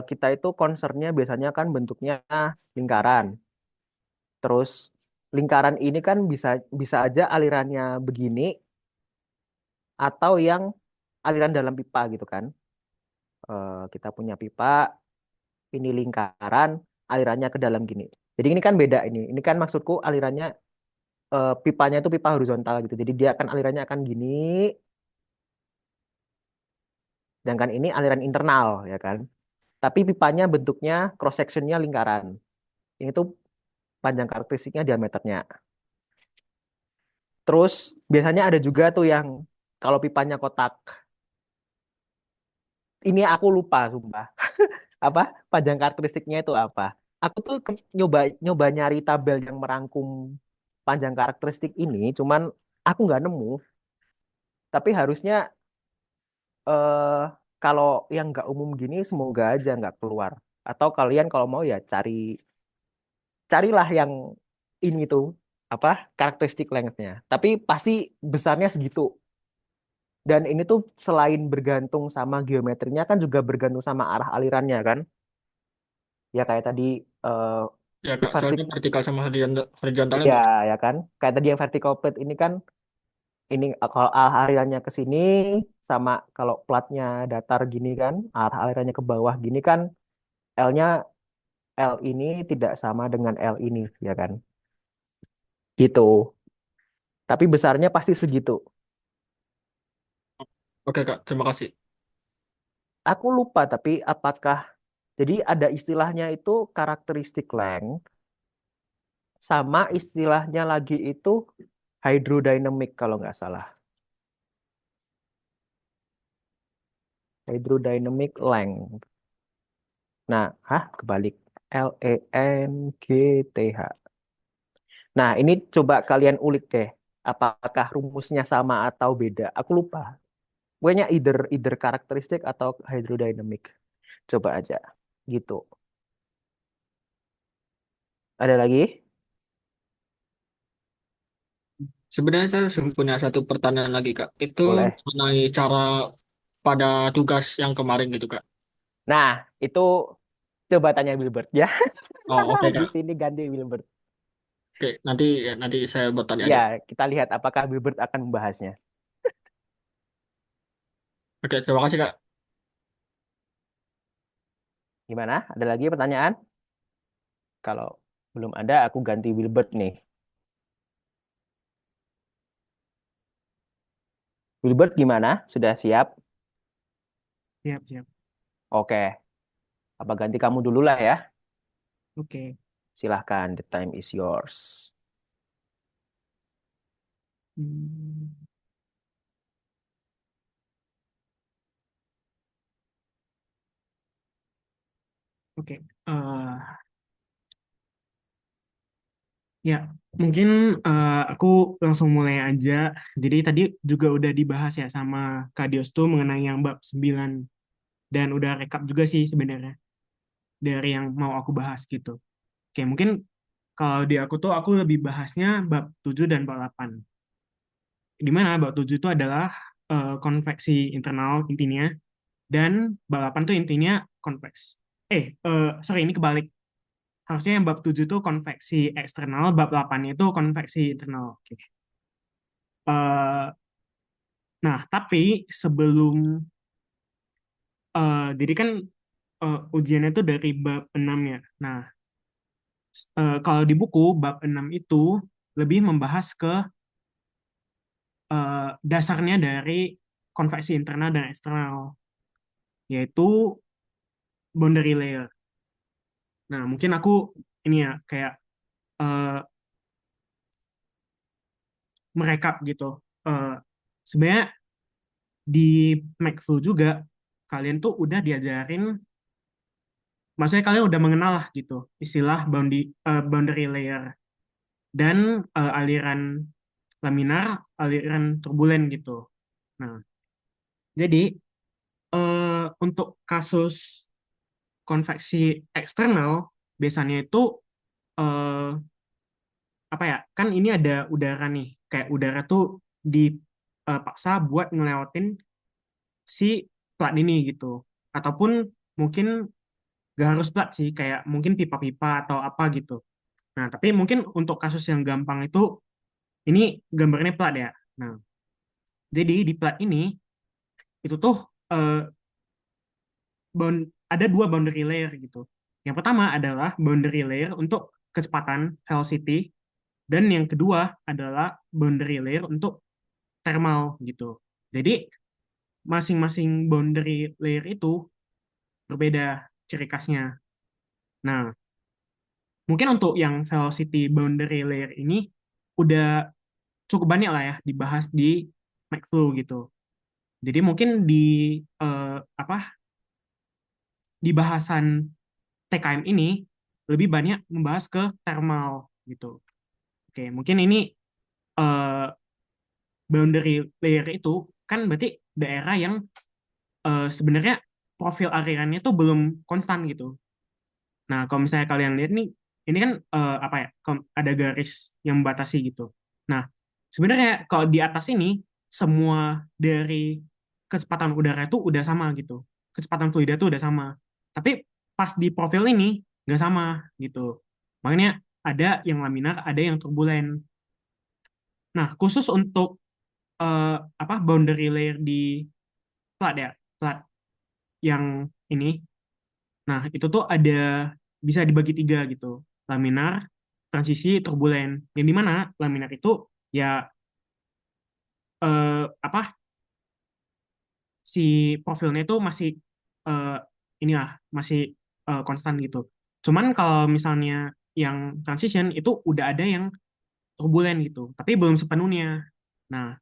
kita itu concernnya biasanya kan bentuknya lingkaran. Terus lingkaran ini kan bisa bisa aja alirannya begini atau yang aliran dalam pipa gitu kan. Kita punya pipa, ini lingkaran, alirannya ke dalam gini. Jadi ini kan beda ini. Ini kan maksudku alirannya pipanya itu pipa horizontal gitu. Jadi dia akan alirannya akan gini, sedangkan ini aliran internal ya kan. Tapi pipanya bentuknya cross sectionnya lingkaran. Ini tuh panjang karakteristiknya diameternya. Terus biasanya ada juga tuh yang kalau pipanya kotak. Ini aku lupa sumpah. Apa panjang karakteristiknya itu apa? Aku tuh nyoba nyoba nyari tabel yang merangkum panjang karakteristik ini, cuman aku nggak nemu. Tapi harusnya eh kalau yang nggak umum gini semoga aja nggak keluar. Atau kalian kalau mau ya carilah yang ini tuh apa karakteristik lengthnya. Tapi pasti besarnya segitu. Dan ini tuh selain bergantung sama geometrinya kan juga bergantung sama arah alirannya kan. Ya kayak tadi eh Ya kak, vertik soalnya vertikal sama horizontalnya ya beda. ya kan. Kayak tadi yang vertical plate ini kan ini kalau arah alirannya ke sini sama kalau platnya datar gini kan, arah alirannya ke bawah gini kan L-nya L ini tidak sama dengan L ini ya kan. Gitu. Tapi besarnya pasti segitu. Oke kak, terima kasih. Aku lupa tapi apakah jadi ada istilahnya itu karakteristik length sama istilahnya lagi itu hydrodynamic kalau nggak salah. Hydrodynamic length. Nah, kebalik. LENGTH. Nah, ini coba kalian ulik deh. Apakah rumusnya sama atau beda? Aku lupa. Pokoknya either either karakteristik atau hydrodynamic. Coba aja. Gitu. Ada lagi? Sebenarnya saya punya satu pertanyaan lagi kak. Itu Boleh. mengenai cara pada tugas yang kemarin gitu kak. Nah, itu coba tanya Wilbert ya. Oh oke Di kak. sini ganti Wilbert. Oke, nanti saya bertanya Ya, aja. kita lihat apakah Wilbert akan membahasnya. Oke, terima kasih kak. Gimana? Ada lagi pertanyaan? Kalau belum ada, aku ganti Wilbert nih. Wilbert gimana? Sudah siap? Siap, siap. Oke, apa ganti kamu dulu lah ya? Oke. Silahkan, the time is yours. Hmm, oke. Ya, mungkin aku langsung mulai aja. Jadi tadi juga udah dibahas ya sama Kak Dios tuh mengenai yang bab 9 dan udah rekap juga sih sebenarnya dari yang mau aku bahas gitu. Oke, mungkin kalau di aku tuh aku lebih bahasnya bab 7 dan bab 8. Di mana bab 7 itu adalah konveksi internal intinya dan bab 8 tuh intinya konveks. Sorry ini kebalik. Harusnya yang bab 7 itu konveksi eksternal, bab 8 itu konveksi internal. Oke. Eh, nah, tapi sebelum, jadi kan ujiannya itu dari bab 6 ya. Nah, kalau di buku, bab 6 itu lebih membahas ke dasarnya dari konveksi internal dan eksternal, yaitu boundary layer. Nah, mungkin aku ini ya, kayak eh, merekap gitu. Eh, Sebenarnya di McFlu juga kalian tuh udah diajarin, maksudnya kalian udah mengenal lah gitu istilah boundary layer dan aliran laminar, aliran turbulen gitu. Nah, jadi untuk kasus konveksi eksternal biasanya itu eh, apa ya? Kan ini ada udara nih, kayak udara tuh dipaksa buat ngelewatin si plat ini gitu. Ataupun mungkin gak harus plat sih, kayak mungkin pipa-pipa atau apa gitu. Nah, tapi mungkin untuk kasus yang gampang itu, ini gambarnya plat ya. Nah, jadi di plat ini, itu tuh eh, ada dua boundary layer gitu. Yang pertama adalah boundary layer untuk kecepatan velocity, dan yang kedua adalah boundary layer untuk thermal gitu. Jadi, masing-masing boundary layer itu berbeda ciri khasnya. Nah, mungkin untuk yang velocity boundary layer ini udah cukup banyak lah ya dibahas di McFlow gitu. Jadi mungkin di apa di bahasan TKM ini lebih banyak membahas ke thermal gitu. Oke, mungkin ini eh, boundary layer itu kan berarti daerah yang sebenarnya profil alirannya tuh belum konstan gitu. Nah, kalau misalnya kalian lihat nih, ini kan apa ya, ada garis yang membatasi gitu. Nah, sebenarnya kalau di atas ini, semua dari kecepatan udara itu udah sama gitu. Kecepatan fluida itu udah sama. Tapi pas di profil ini, nggak sama gitu. Makanya ada yang laminar, ada yang turbulen. Nah, khusus untuk apa boundary layer di plat ya, plat yang ini. Nah, itu tuh ada bisa dibagi tiga gitu. Laminar, transisi, turbulen. Yang dimana laminar itu ya apa si profilnya itu masih eh, inilah masih konstan gitu. Cuman kalau misalnya yang transition itu udah ada yang turbulen gitu, tapi belum sepenuhnya. Nah,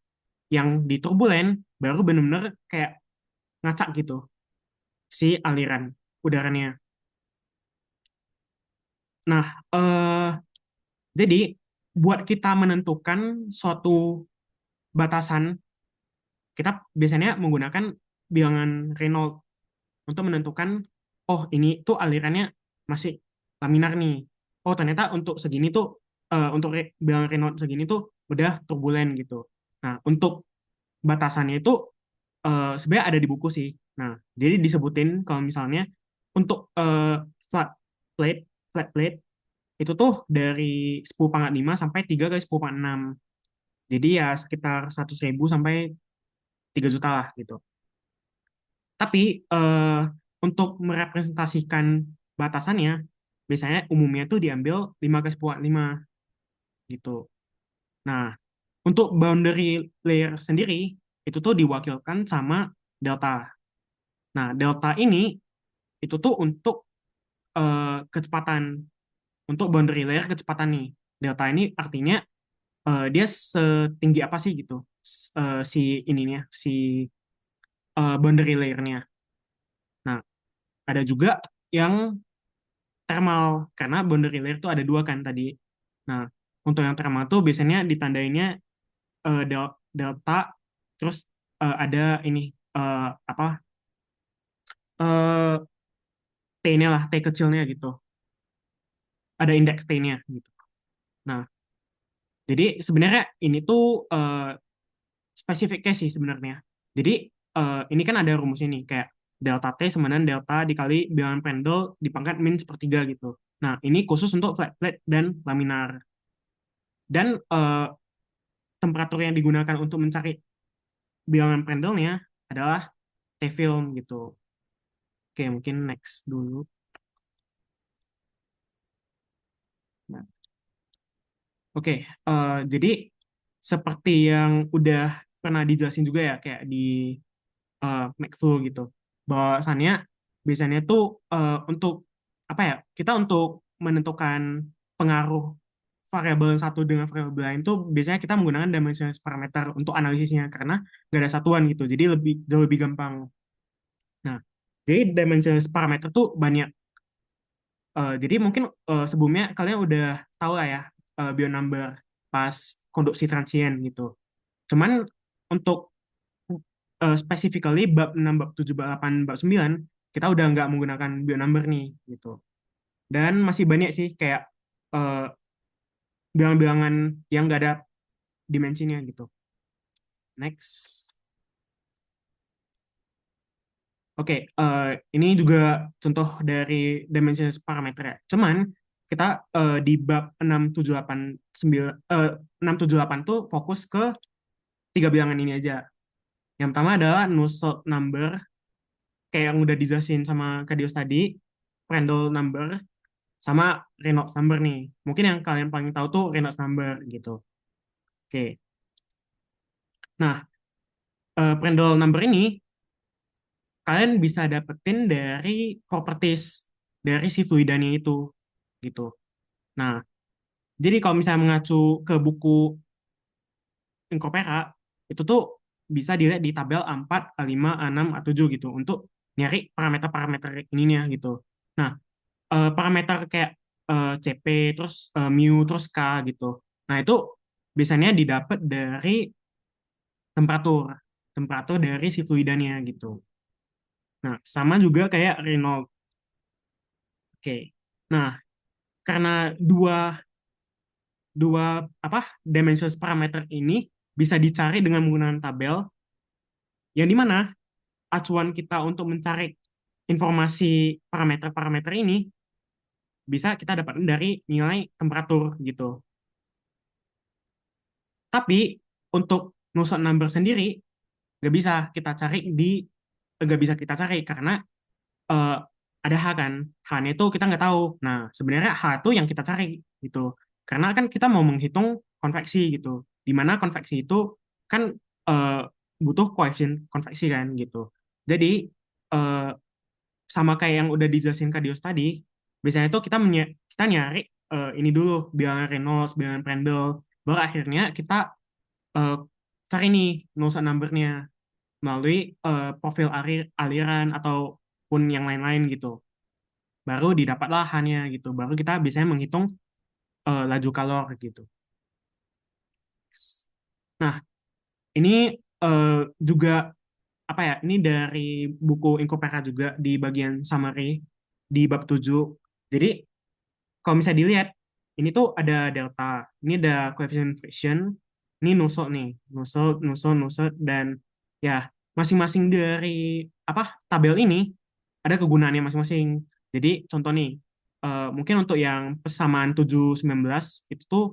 yang di turbulen baru benar-benar kayak ngacak gitu si aliran udaranya. Nah, jadi buat kita menentukan suatu batasan, kita biasanya menggunakan bilangan Reynolds untuk menentukan, oh ini tuh alirannya masih laminar nih. Oh ternyata untuk segini tuh, untuk bilangan Reynolds segini tuh udah turbulen gitu. Nah untuk batasannya itu sebenarnya ada di buku sih. Nah jadi disebutin kalau misalnya untuk flat plate, flat plate itu tuh dari 10 pangkat 5 sampai 3 kali 10 pangkat 6. Jadi ya sekitar 100.000 sampai 3 juta lah gitu. Tapi untuk merepresentasikan batasannya, biasanya umumnya tuh diambil 5 ke 10 5 gitu. Nah, untuk boundary layer sendiri, itu tuh diwakilkan sama delta. Nah, delta ini itu tuh untuk kecepatan, untuk boundary layer kecepatan nih. Delta ini artinya dia setinggi apa sih gitu, si ininya, si boundary layer-nya. Nah, ada juga yang thermal, karena boundary layer tuh ada dua kan tadi. Nah, untuk yang thermal tuh biasanya ditandainnya delta, terus ada ini apa eh T-nya lah, T kecilnya gitu. Ada indeks T-nya gitu. Nah, jadi sebenarnya ini tuh spesifiknya sih sebenarnya. Jadi ini kan ada rumusnya nih, kayak delta T sama dengan delta dikali bilangan Prandtl dipangkat min sepertiga gitu. Nah, ini khusus untuk flat plate dan laminar. Dan temperatur yang digunakan untuk mencari bilangan Prandtl-nya adalah T-film gitu. Oke, mungkin next dulu. Nah, oke, jadi seperti yang udah pernah dijelasin juga ya, kayak di McFlu gitu. Bahwasannya biasanya tuh untuk apa ya? Kita untuk menentukan pengaruh variabel satu dengan variabel lain tuh biasanya kita menggunakan dimensionless parameter untuk analisisnya karena nggak ada satuan gitu. Jadi jauh lebih gampang. Nah, jadi dimensionless parameter tuh banyak. Jadi mungkin sebelumnya kalian udah tahu lah ya Biot number pas konduksi transient gitu. Cuman untuk specifically bab 6, bab 7, bab 8, bab 9, kita udah nggak menggunakan bio number nih, gitu. Dan masih banyak sih kayak eh, bilangan-bilangan yang nggak ada dimensinya gitu. Next. Oke, ini juga contoh dari dimensionless parameter ya. Cuman kita di bab 6, 7, 8, 9, 6, 7, 8 tuh fokus ke tiga bilangan ini aja. Yang pertama adalah Nusselt number, kayak yang udah dijelasin sama Kak Dios tadi, Prandtl number, sama Reynolds number nih. Mungkin yang kalian paling tahu tuh Reynolds number gitu. Oke. Nah, Prandtl number ini kalian bisa dapetin dari properties dari si fluidanya itu gitu. Nah, jadi kalau misalnya mengacu ke buku Incopera, itu tuh bisa dilihat di tabel A4, A5, A6, A7 gitu untuk nyari parameter-parameter ininya gitu. Nah, parameter kayak CP, terus mu, terus K gitu. Nah, itu biasanya didapat dari temperatur, temperatur dari si fluidannya gitu. Nah, sama juga kayak Reynolds. Oke. Nah, karena dua dua apa dimensional parameter ini bisa dicari dengan menggunakan tabel, yang dimana acuan kita untuk mencari informasi parameter-parameter ini bisa kita dapatkan dari nilai temperatur gitu. Tapi untuk Nusselt number sendiri nggak bisa kita cari nggak bisa kita cari karena eh, ada H kan. H-nya itu kita nggak tahu. Nah, sebenarnya H itu yang kita cari gitu. Karena kan kita mau menghitung konveksi gitu. Di mana konveksi itu kan eh, butuh koefisien konveksi kan gitu. Jadi eh, sama kayak yang udah dijelasin Kak Dios tadi, biasanya itu kita nyari ini dulu bilangan Reynolds, bilangan Prandtl, baru akhirnya kita eh, cari nih Nusselt number-nya melalui profil aliran ataupun yang lain-lain gitu. Baru didapatlah H-nya gitu. Baru kita biasanya menghitung laju kalor gitu. Nah, ini eh, juga apa ya? Ini dari buku Incopera juga di bagian summary di bab 7. Jadi, kalau misalnya dilihat, ini tuh ada delta, ini ada coefficient friction, ini Nusselt nih, Nusselt, dan ya masing-masing dari apa tabel ini ada kegunaannya masing-masing. Jadi contoh nih, mungkin untuk yang persamaan 7-19 itu tuh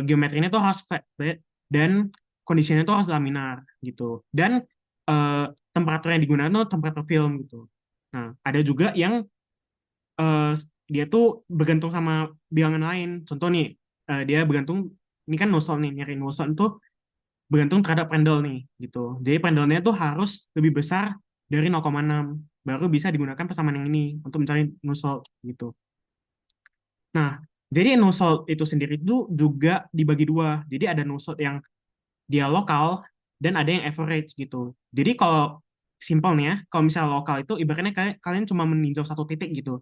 geometrinya tuh harus flat plate dan kondisinya tuh harus laminar gitu. Dan eh, temperatur yang digunakan tuh temperatur film gitu. Nah, ada juga yang eh, dia tuh bergantung sama bilangan lain. Contoh nih, dia bergantung, ini kan Nusselt nih, nyari Nusselt itu bergantung terhadap Prandtl nih gitu. Jadi Prandtl-nya tuh harus lebih besar dari 0,6 baru bisa digunakan persamaan yang ini untuk mencari Nusselt gitu. Nah, jadi Nusselt itu sendiri itu juga dibagi dua. Jadi ada Nusselt yang dia lokal dan ada yang average gitu. Jadi kalau simpelnya, kalau misalnya lokal itu ibaratnya kalian cuma meninjau satu titik gitu.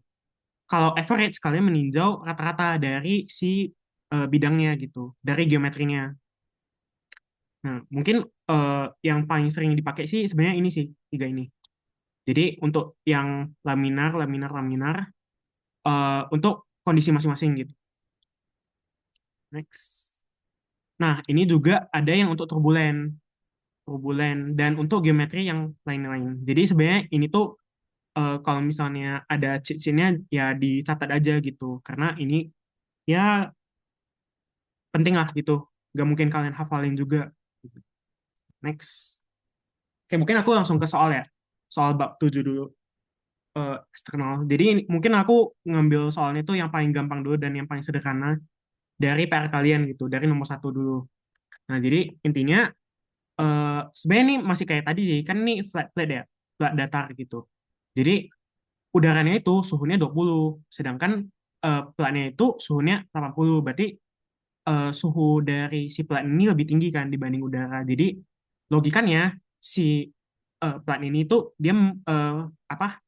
Kalau average kalian meninjau rata-rata dari si bidangnya gitu, dari geometrinya. Nah, mungkin yang paling sering dipakai sih sebenarnya ini sih, tiga ini. Jadi untuk yang laminar, laminar, laminar, untuk kondisi masing-masing gitu. Next. Nah, ini juga ada yang untuk turbulen, turbulen, dan untuk geometri yang lain-lain. Jadi sebenarnya ini tuh kalau misalnya ada cheat-sheet-nya ya dicatat aja gitu, karena ini ya penting lah gitu. Gak mungkin kalian hafalin juga. Next. Oke, mungkin aku langsung ke soal ya. Soal bab 7 dulu. Eksternal. Jadi mungkin aku ngambil soalnya itu yang paling gampang dulu dan yang paling sederhana dari PR kalian gitu, dari nomor satu dulu. Nah, jadi intinya sebenarnya ini masih kayak tadi sih, kan ini flat plate ya, flat datar gitu. Jadi udaranya itu suhunya 20, sedangkan platnya itu suhunya 80. Berarti suhu dari si plat ini lebih tinggi kan dibanding udara. Jadi logikanya si plat ini tuh dia eh, apa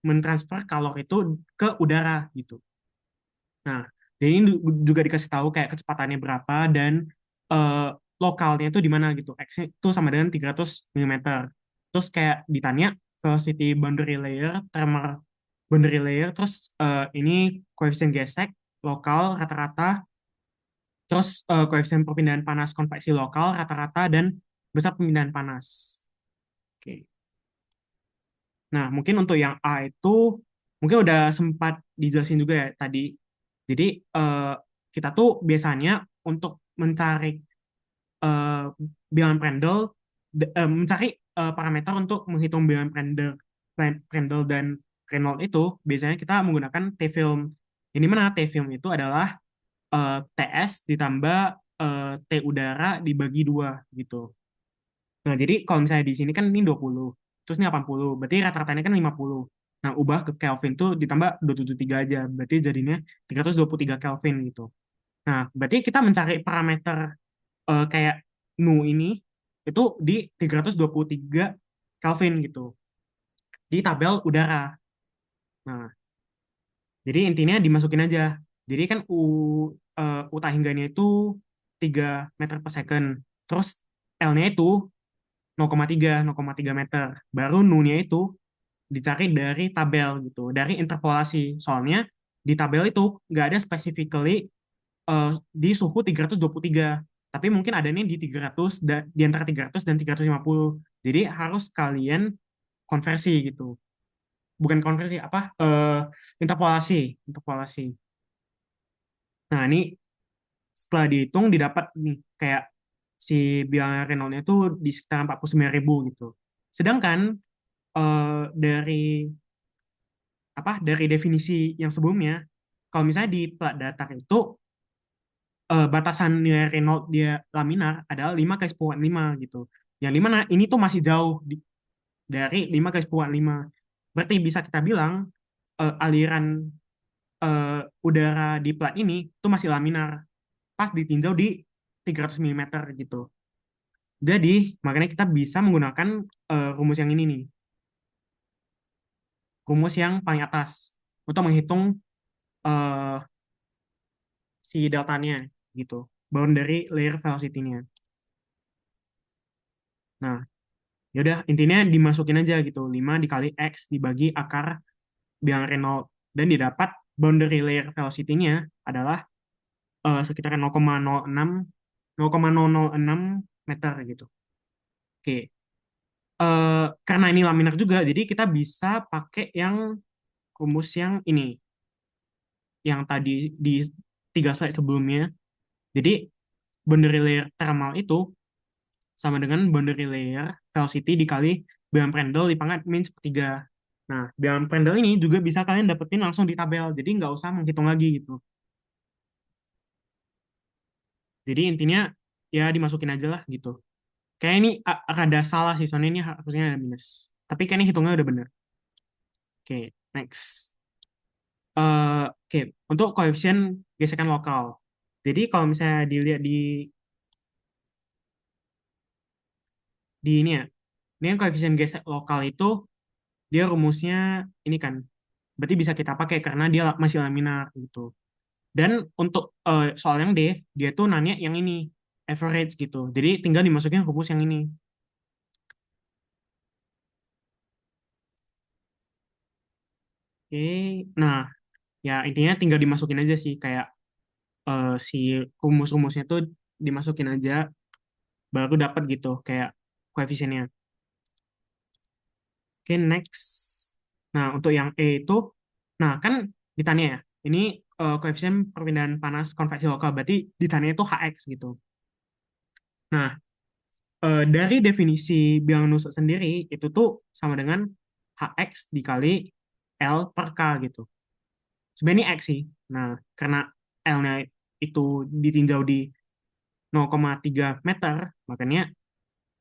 mentransfer kalor itu ke udara gitu. Nah, jadi ini juga dikasih tahu kayak kecepatannya berapa dan eh, lokalnya itu di mana gitu. X itu sama dengan 300 mm. Terus kayak ditanya velocity boundary layer, tremor boundary layer, terus ini koefisien gesek, lokal, rata-rata, terus koefisien perpindahan panas konveksi lokal, rata-rata, dan besar perpindahan panas. Oke. Nah, mungkin untuk yang A itu mungkin udah sempat dijelasin juga ya tadi. Jadi kita tuh biasanya untuk mencari eh, bilangan Prandtl, mencari parameter untuk menghitung bilangan Prandtl dan Reynolds itu biasanya kita menggunakan T-film. Ini mana T-film itu adalah TS ditambah T udara dibagi dua gitu. Nah, jadi kalau misalnya di sini kan ini 20, terus ini 80, berarti rata-ratanya kan 50. Nah, ubah ke Kelvin tuh ditambah 273 aja, berarti jadinya 323 Kelvin gitu. Nah, berarti kita mencari parameter kayak nu ini itu di 323 Kelvin gitu, di tabel udara. Nah, jadi intinya dimasukin aja. Jadi kan U tahingganya itu 3 meter per second. Terus L-nya itu 0,3 meter. Baru nu-nya itu dicari dari tabel gitu, dari interpolasi. Soalnya di tabel itu nggak ada specifically di suhu 323. Tapi mungkin ada nih di 300 di antara 300 dan 350. Jadi harus kalian konversi gitu. Bukan konversi apa? Interpolasi, interpolasi. Nah, ini setelah dihitung didapat nih kayak si bilangan Renault-nya itu di sekitar 49.000 gitu. Sedangkan dari dari definisi yang sebelumnya, kalau misalnya di plat datar itu batasan nilai Reynolds dia laminar adalah 5/5 gitu. Yang dimana ini tuh masih jauh dari 5/5. Berarti bisa kita bilang aliran udara di plat ini tuh masih laminar pas ditinjau di 300 mm gitu. Jadi makanya kita bisa menggunakan rumus yang ini nih, rumus yang paling atas untuk menghitung eh, si deltanya gitu, boundary layer velocity-nya. Nah, yaudah intinya dimasukin aja gitu, 5 dikali X dibagi akar bilangan Reynolds dan didapat boundary layer velocity-nya adalah sekitar 0,006 meter gitu. Oke. Karena ini laminar juga, jadi kita bisa pakai yang rumus yang ini, yang tadi di 3 slide sebelumnya. Jadi boundary layer thermal itu sama dengan boundary layer velocity dikali bilangan Prandtl dipangkat min sepertiga. Nah, bilangan Prandtl ini juga bisa kalian dapetin langsung di tabel, jadi nggak usah menghitung lagi gitu. Jadi intinya ya dimasukin aja lah gitu. Kayak ini rada salah sih, soalnya ini harusnya ada minus. Tapi kayaknya hitungnya udah bener. Oke, next. Oke, untuk koefisien gesekan lokal. Jadi kalau misalnya dilihat di ini ya, ini kan koefisien gesek lokal itu dia rumusnya ini kan, berarti bisa kita pakai karena dia masih laminar gitu. Dan untuk soal yang D, dia tuh nanya yang ini, average gitu. Jadi tinggal dimasukin rumus yang ini. Oke, nah ya intinya tinggal dimasukin aja sih, kayak si rumus-rumusnya tuh dimasukin aja, baru dapat gitu kayak koefisiennya. Oke, next. Nah, untuk yang E itu, nah kan ditanya ya, ini koefisien perpindahan panas konveksi lokal, berarti ditanya itu Hx gitu. Nah, dari definisi bilangan Nusselt sendiri, itu tuh sama dengan Hx dikali L per K gitu. Sebenarnya ini X sih. Nah, karena L-nya itu ditinjau di 0,3 meter, makanya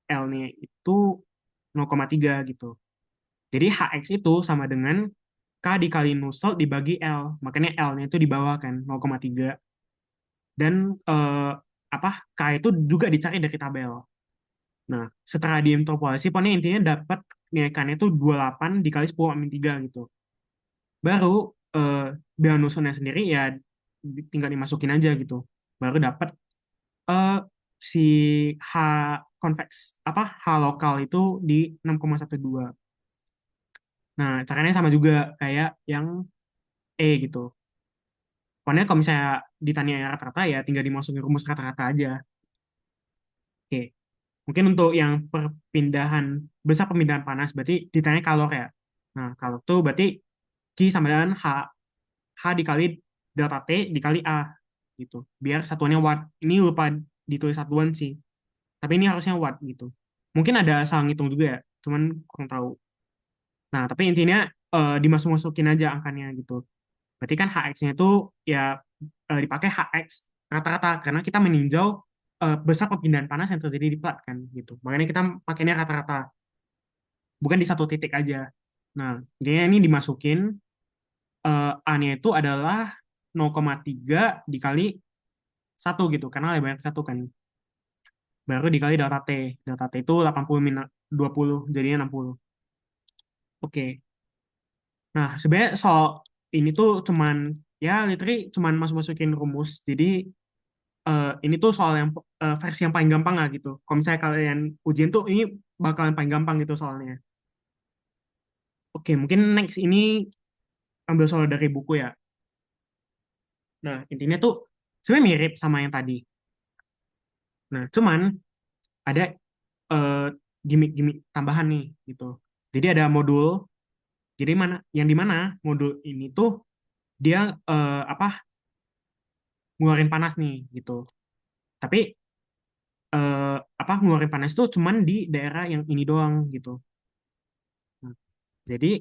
L-nya itu 0,3 gitu. Jadi Hx itu sama dengan K dikali Nusselt dibagi L. Makanya L-nya itu di bawah kan, 0,3. Dan apa K itu juga dicari dari tabel. Nah, setelah diinterpolasi, pokoknya intinya dapat nilai K-nya itu 28 dikali 10 min 3 gitu. Baru bilangan Nusseltnya sendiri ya tinggal dimasukin aja gitu. Baru dapat eh, si H konveks, apa H lokal itu di 6,12. Nah, caranya sama juga kayak yang E gitu. Pokoknya kalau misalnya ditanya rata-rata ya tinggal dimasukin rumus rata-rata aja. Oke, mungkin untuk yang perpindahan, besar perpindahan panas berarti ditanya kalor ya. Nah, kalor itu berarti Q sama dengan H dikali delta T dikali A gitu. Biar satuannya watt. Ini lupa ditulis satuan sih. Tapi ini harusnya watt gitu. Mungkin ada salah ngitung juga ya, cuman kurang tahu. Nah, tapi intinya dimasuk-masukin aja angkanya gitu. Berarti kan HX-nya itu ya dipakai HX rata-rata karena kita meninjau besar perpindahan panas yang terjadi di plat kan gitu. Makanya kita pakainya rata-rata, bukan di satu titik aja. Nah, intinya ini dimasukin A-nya itu adalah 0,3 dikali satu gitu karena lebih banyak satu kan. Baru dikali delta T. Delta T itu 80 min 20 jadinya 60. Oke. Nah, sebenarnya soal ini tuh cuman ya literally cuman masuk-masukin rumus. Jadi ini tuh soal yang versi yang paling gampang lah gitu. Kalau misalnya kalian ujian tuh ini bakalan paling gampang gitu soalnya. Oke, mungkin next ini ambil soal dari buku ya. Nah, intinya tuh sebenarnya mirip sama yang tadi. Nah, cuman ada eh, gimmick-gimmick tambahan nih gitu. Jadi ada modul, jadi mana yang di mana modul ini tuh dia apa ngeluarin panas nih gitu. Tapi apa ngeluarin panas tuh cuman di daerah yang ini doang gitu. Nah, jadi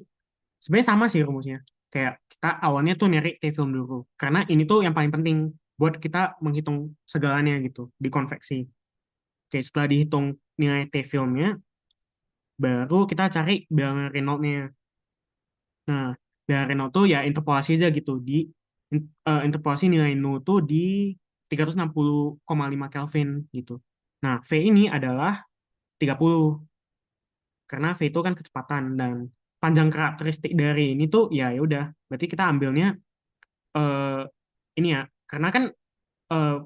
sebenarnya sama sih rumusnya. Kayak kita awalnya tuh nyari T-film dulu. Karena ini tuh yang paling penting buat kita menghitung segalanya gitu di konveksi. Oke, setelah dihitung nilai T-filmnya, baru kita cari bilangan Reynolds-nya. Nah, bilangan Reynolds tuh ya interpolasi aja gitu. Interpolasi nilai nu tuh di 360,5 Kelvin gitu. Nah, V ini adalah 30 karena V itu kan kecepatan dan panjang karakteristik dari ini tuh ya ya udah berarti kita ambilnya eh, ini ya karena kan eh,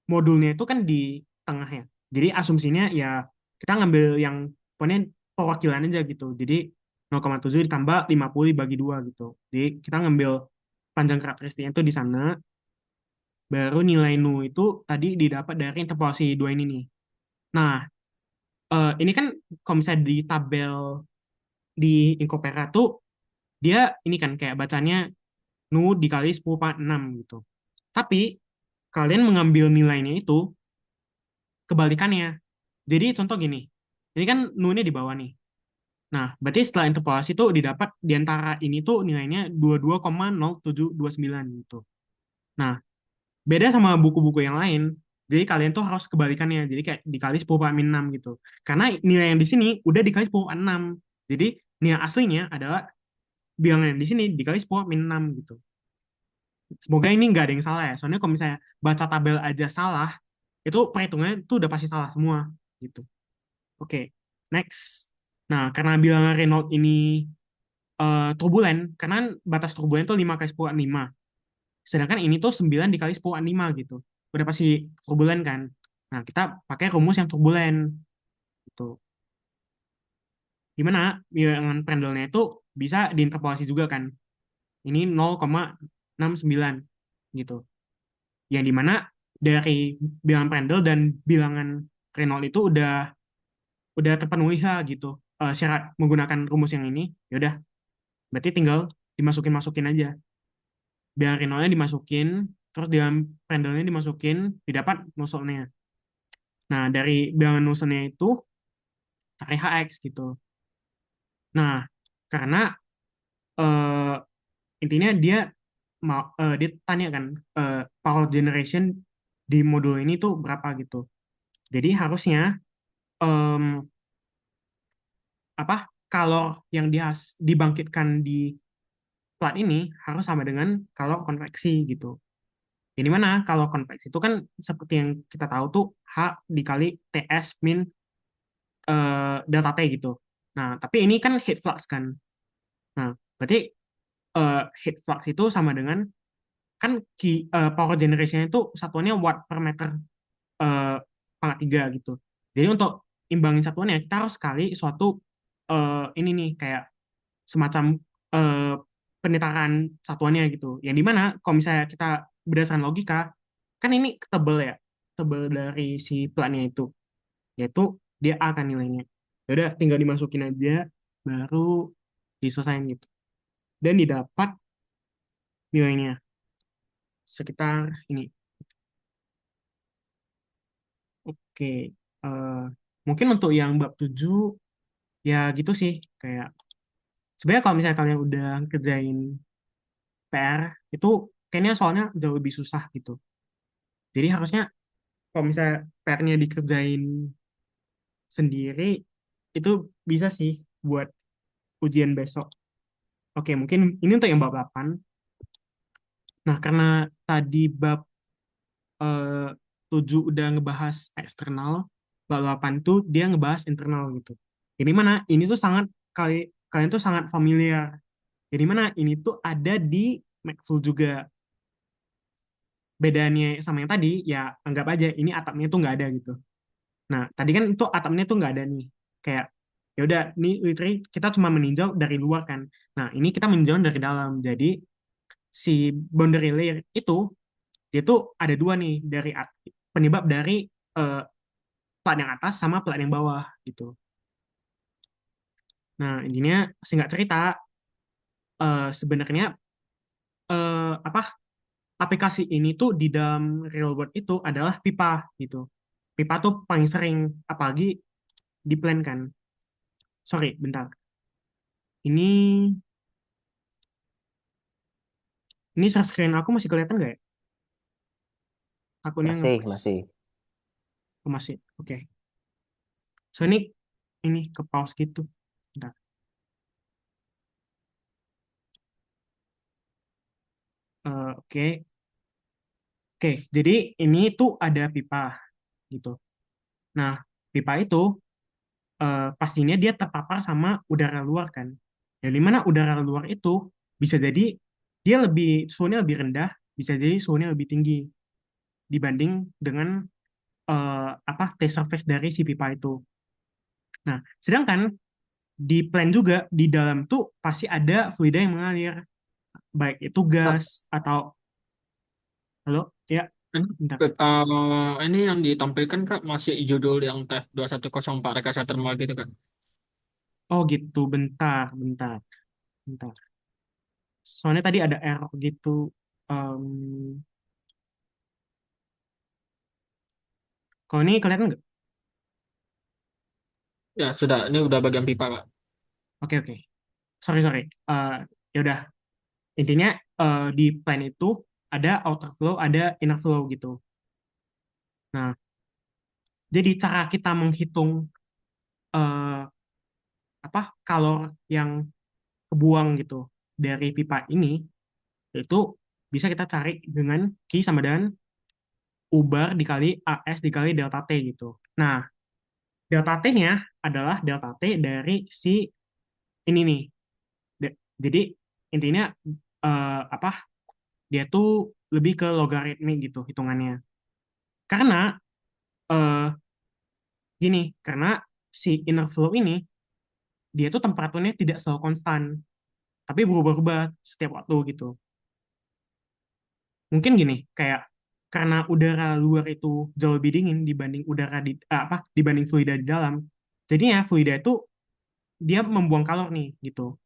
modulnya itu kan di tengah ya jadi asumsinya ya kita ngambil yang pokoknya perwakilan aja gitu jadi 0,7 ditambah 50 dibagi 2 gitu jadi kita ngambil panjang karakteristiknya itu di sana baru nilai nu itu tadi didapat dari interpolasi dua ini nih nah ini kan kalau misalnya di tabel di Incopera tuh dia ini kan kayak bacanya nu dikali 10/6 gitu. Tapi kalian mengambil nilainya itu kebalikannya. Jadi contoh gini, ini kan nu-nya di bawah nih. Nah, berarti setelah interpolasi tuh didapat di antara ini tuh nilainya 22,0729 gitu. Nah, beda sama buku-buku yang lain. Jadi kalian tuh harus kebalikannya. Jadi kayak dikali 10 × 6 gitu. Karena nilai yang di sini udah dikali 10 × 6. Jadi nilai aslinya adalah bilangan yang di sini dikali 10 × 6 gitu. Semoga ini nggak ada yang salah ya. Soalnya kalau misalnya baca tabel aja salah, itu perhitungannya tuh udah pasti salah semua gitu. Oke, next. Nah, karena bilangan Reynolds ini turbulen, karena batas turbulen itu 5 × 10 × 5. Sedangkan ini tuh 9 dikali 10 × 5 gitu. Udah pasti turbulen kan. Nah, kita pakai rumus yang turbulen gitu. Dimana bilangan pendelnya itu bisa diinterpolasi juga kan. Ini 0,69 gitu. Yang dimana dari bilangan Prandtl dan bilangan Reynolds itu udah terpenuhi lah gitu. Syarat menggunakan rumus yang ini, ya udah berarti tinggal dimasukin aja. Bilangan Reynolds-nya dimasukin, terus bilangan Prandtl-nya dimasukin, didapat Nusseltnya. Nah, dari bilangan Nusseltnya itu cari HX gitu. Nah, karena eh, intinya dia tanya kan power generation di modul ini tuh berapa gitu. Jadi harusnya em, apa kalor yang dibangkitkan di plat ini harus sama dengan kalor konveksi gitu. Jadi mana kalor konveksi itu kan seperti yang kita tahu tuh H dikali TS min delta T gitu. Nah, tapi ini kan heat flux kan. Nah, berarti heat flux itu sama dengan kan power generation itu satuannya watt per meter eh, pangkat 3 gitu. Jadi untuk imbangin satuannya kita harus kali suatu ini nih kayak semacam eh, penetaran satuannya gitu. Yang dimana kalau misalnya kita berdasarkan logika, kan ini tebel ya, tebel dari si platnya itu, yaitu dia A kan nilainya. Ya udah tinggal dimasukin aja, baru diselesain gitu. Dan didapat nilainya sekitar ini. Oke, eh, mungkin untuk yang bab 7 ya gitu sih. Kayak sebenarnya kalau misalnya kalian udah kerjain PR, itu kayaknya soalnya jauh lebih susah gitu. Jadi harusnya kalau misalnya PR-nya dikerjain sendiri, itu bisa sih buat ujian besok. Oke, mungkin ini untuk yang bab 8. Nah, karena tadi bab eh, 7 udah ngebahas eksternal, bab 8 tuh dia ngebahas internal gitu. Jadi mana ini tuh kalian tuh sangat familiar. Jadi mana ini tuh ada di McFull juga. Bedanya sama yang tadi, ya anggap aja ini atapnya tuh nggak ada gitu. Nah, tadi kan itu atapnya tuh nggak ada nih. Kayak, ya udah, nih literally kita cuma meninjau dari luar kan. Nah, ini kita meninjau dari dalam. Jadi, si boundary layer itu, dia tuh ada dua nih, penyebab dari eh, plat yang atas sama plat yang bawah gitu. Nah, intinya singkat cerita, sebenarnya apa aplikasi ini tuh di dalam real world itu adalah pipa gitu. Pipa tuh paling sering, apalagi di plan kan. Sorry, bentar. Ini ini share screen aku masih kelihatan nggak ya? Akunnya Masih, nge-freeze. masih. Oh, masih. Oke. So ini ke pause gitu. Bentar. Oke. Oke, jadi ini tuh ada pipa gitu. Nah, pipa itu pastinya dia terpapar sama udara luar kan. Yang dimana udara luar itu bisa jadi dia suhunya lebih rendah, bisa jadi suhunya lebih tinggi dibanding dengan T surface dari si pipa itu. Nah, sedangkan di plan juga di dalam tuh pasti ada fluida yang mengalir, baik itu Kak, gas atau halo, ya, ini, bentar. ini yang ditampilkan Kak masih judul yang TF 2104 rekayasa thermal gitu Kak. Oh gitu, bentar, bentar, bentar. Soalnya tadi ada error gitu. Em, Kalau ini kelihatan nggak? Ya sudah, ini udah bagian pipa Kak. Oke, oke. Sorry, sorry. Ya udah. Intinya di plan itu ada outer flow, ada inner flow gitu. Nah, jadi cara kita menghitung eh, kalor yang kebuang gitu dari pipa ini itu bisa kita cari dengan Q sama dengan ubar dikali AS dikali delta T gitu. Nah, delta T-nya adalah delta T dari si ini nih. Jadi intinya apa? Dia tuh lebih ke logaritmik gitu hitungannya. Karena eh, gini, karena si inner flow ini dia tuh temperaturnya tidak selalu konstan, tapi berubah-ubah setiap waktu gitu. Mungkin gini, kayak karena udara luar itu jauh lebih dingin dibanding udara dibanding fluida di dalam. Jadinya fluida itu dia membuang kalor nih gitu.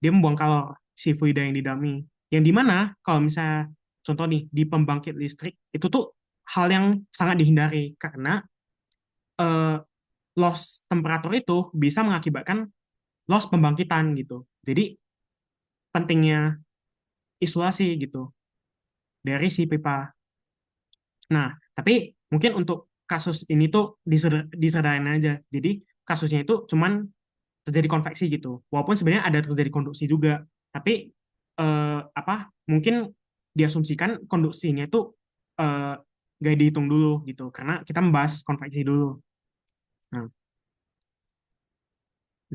Dia membuang kalor si fluida yang di dalam ini. Yang dimana kalau misalnya contoh nih di pembangkit listrik itu tuh hal yang sangat dihindari karena eh, loss temperatur itu bisa mengakibatkan loss pembangkitan gitu. Jadi pentingnya isolasi gitu dari si pipa. Nah, tapi mungkin untuk kasus ini tuh disederhanain aja. Jadi kasusnya itu cuman terjadi konveksi gitu. Walaupun sebenarnya ada terjadi konduksi juga. Tapi apa mungkin diasumsikan konduksinya itu eh, gak dihitung dulu gitu. Karena kita membahas konveksi dulu. Nah,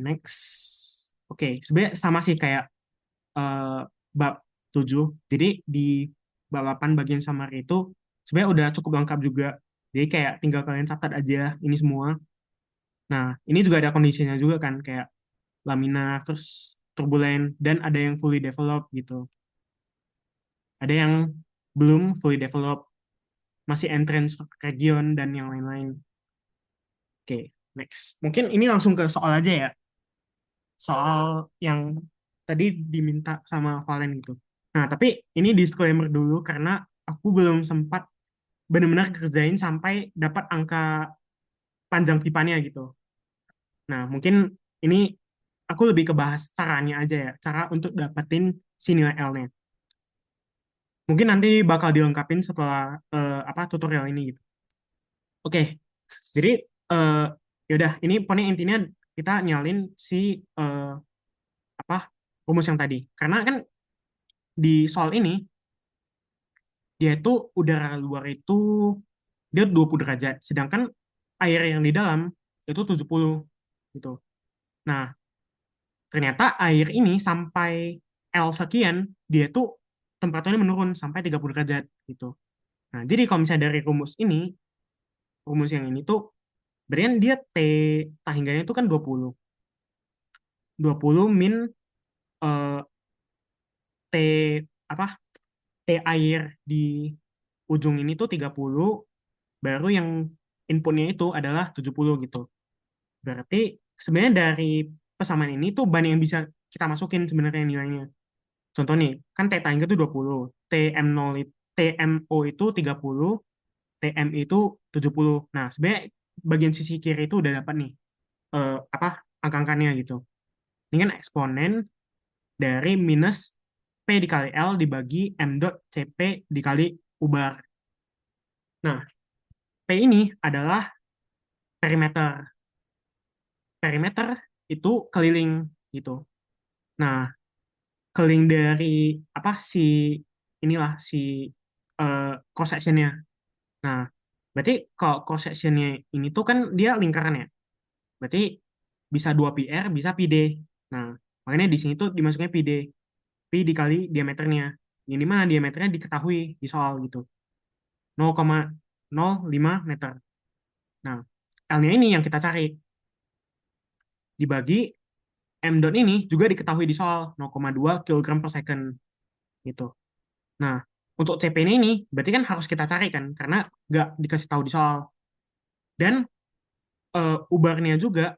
next. Oke, sebenarnya sama sih kayak eh, bab 7. Jadi di bab 8 bagian summary itu sebenarnya udah cukup lengkap juga. Jadi kayak tinggal kalian catat aja ini semua. Nah, ini juga ada kondisinya juga kan kayak laminar, terus turbulen, dan ada yang fully developed gitu. Ada yang belum fully developed, masih entrance region dan yang lain-lain. Oke, next. Mungkin ini langsung ke soal aja ya. Soal yang tadi diminta sama Valen gitu. Nah, tapi ini disclaimer dulu karena aku belum sempat benar-benar kerjain sampai dapat angka panjang pipanya gitu. Nah, mungkin ini aku lebih ke bahas caranya aja ya, cara untuk dapetin si nilai L-nya. Mungkin nanti bakal dilengkapin setelah tutorial ini gitu. Oke, jadi eh, yaudah ini pokoknya intinya kita nyalin si apa rumus yang tadi. Karena kan di soal ini dia itu udara luar itu dia 20 derajat, sedangkan air yang di dalam itu 70 gitu. Nah, ternyata air ini sampai L sekian, dia tuh temperaturnya menurun sampai 30 derajat gitu. Nah, jadi kalau misalnya dari rumus yang ini tuh, berarti kan dia T sahingganya itu kan 20. 20 min eh, T apa T air di ujung ini tuh 30, baru yang inputnya itu adalah 70 gitu. Berarti sebenarnya dari persamaan ini tuh banyak yang bisa kita masukin sebenarnya nilainya. Contoh nih, kan theta itu 20, TM0 TMO itu 30, TMI itu 70. Nah, sebenarnya bagian sisi kiri itu udah dapat nih angka-angkanya gitu. Ini kan eksponen dari minus P dikali L dibagi M dot CP dikali ubar. Nah, P ini adalah perimeter. Perimeter itu keliling gitu. Nah, keliling dari si inilah si cross sectionnya. Nah, berarti kalau cross sectionnya ini tuh kan dia lingkaran ya. Berarti bisa 2 PR, bisa PD. Nah, makanya di sini tuh dimasuknya PD. P dikali diameternya. Yang dimana diameternya diketahui di soal gitu. 0,05 meter. Nah, L-nya ini yang kita cari. Dibagi M dot ini juga diketahui di soal 0,2 kg per second gitu. Nah, untuk CP-nya ini berarti kan harus kita cari kan karena nggak dikasih tahu di soal. Dan ubarnya juga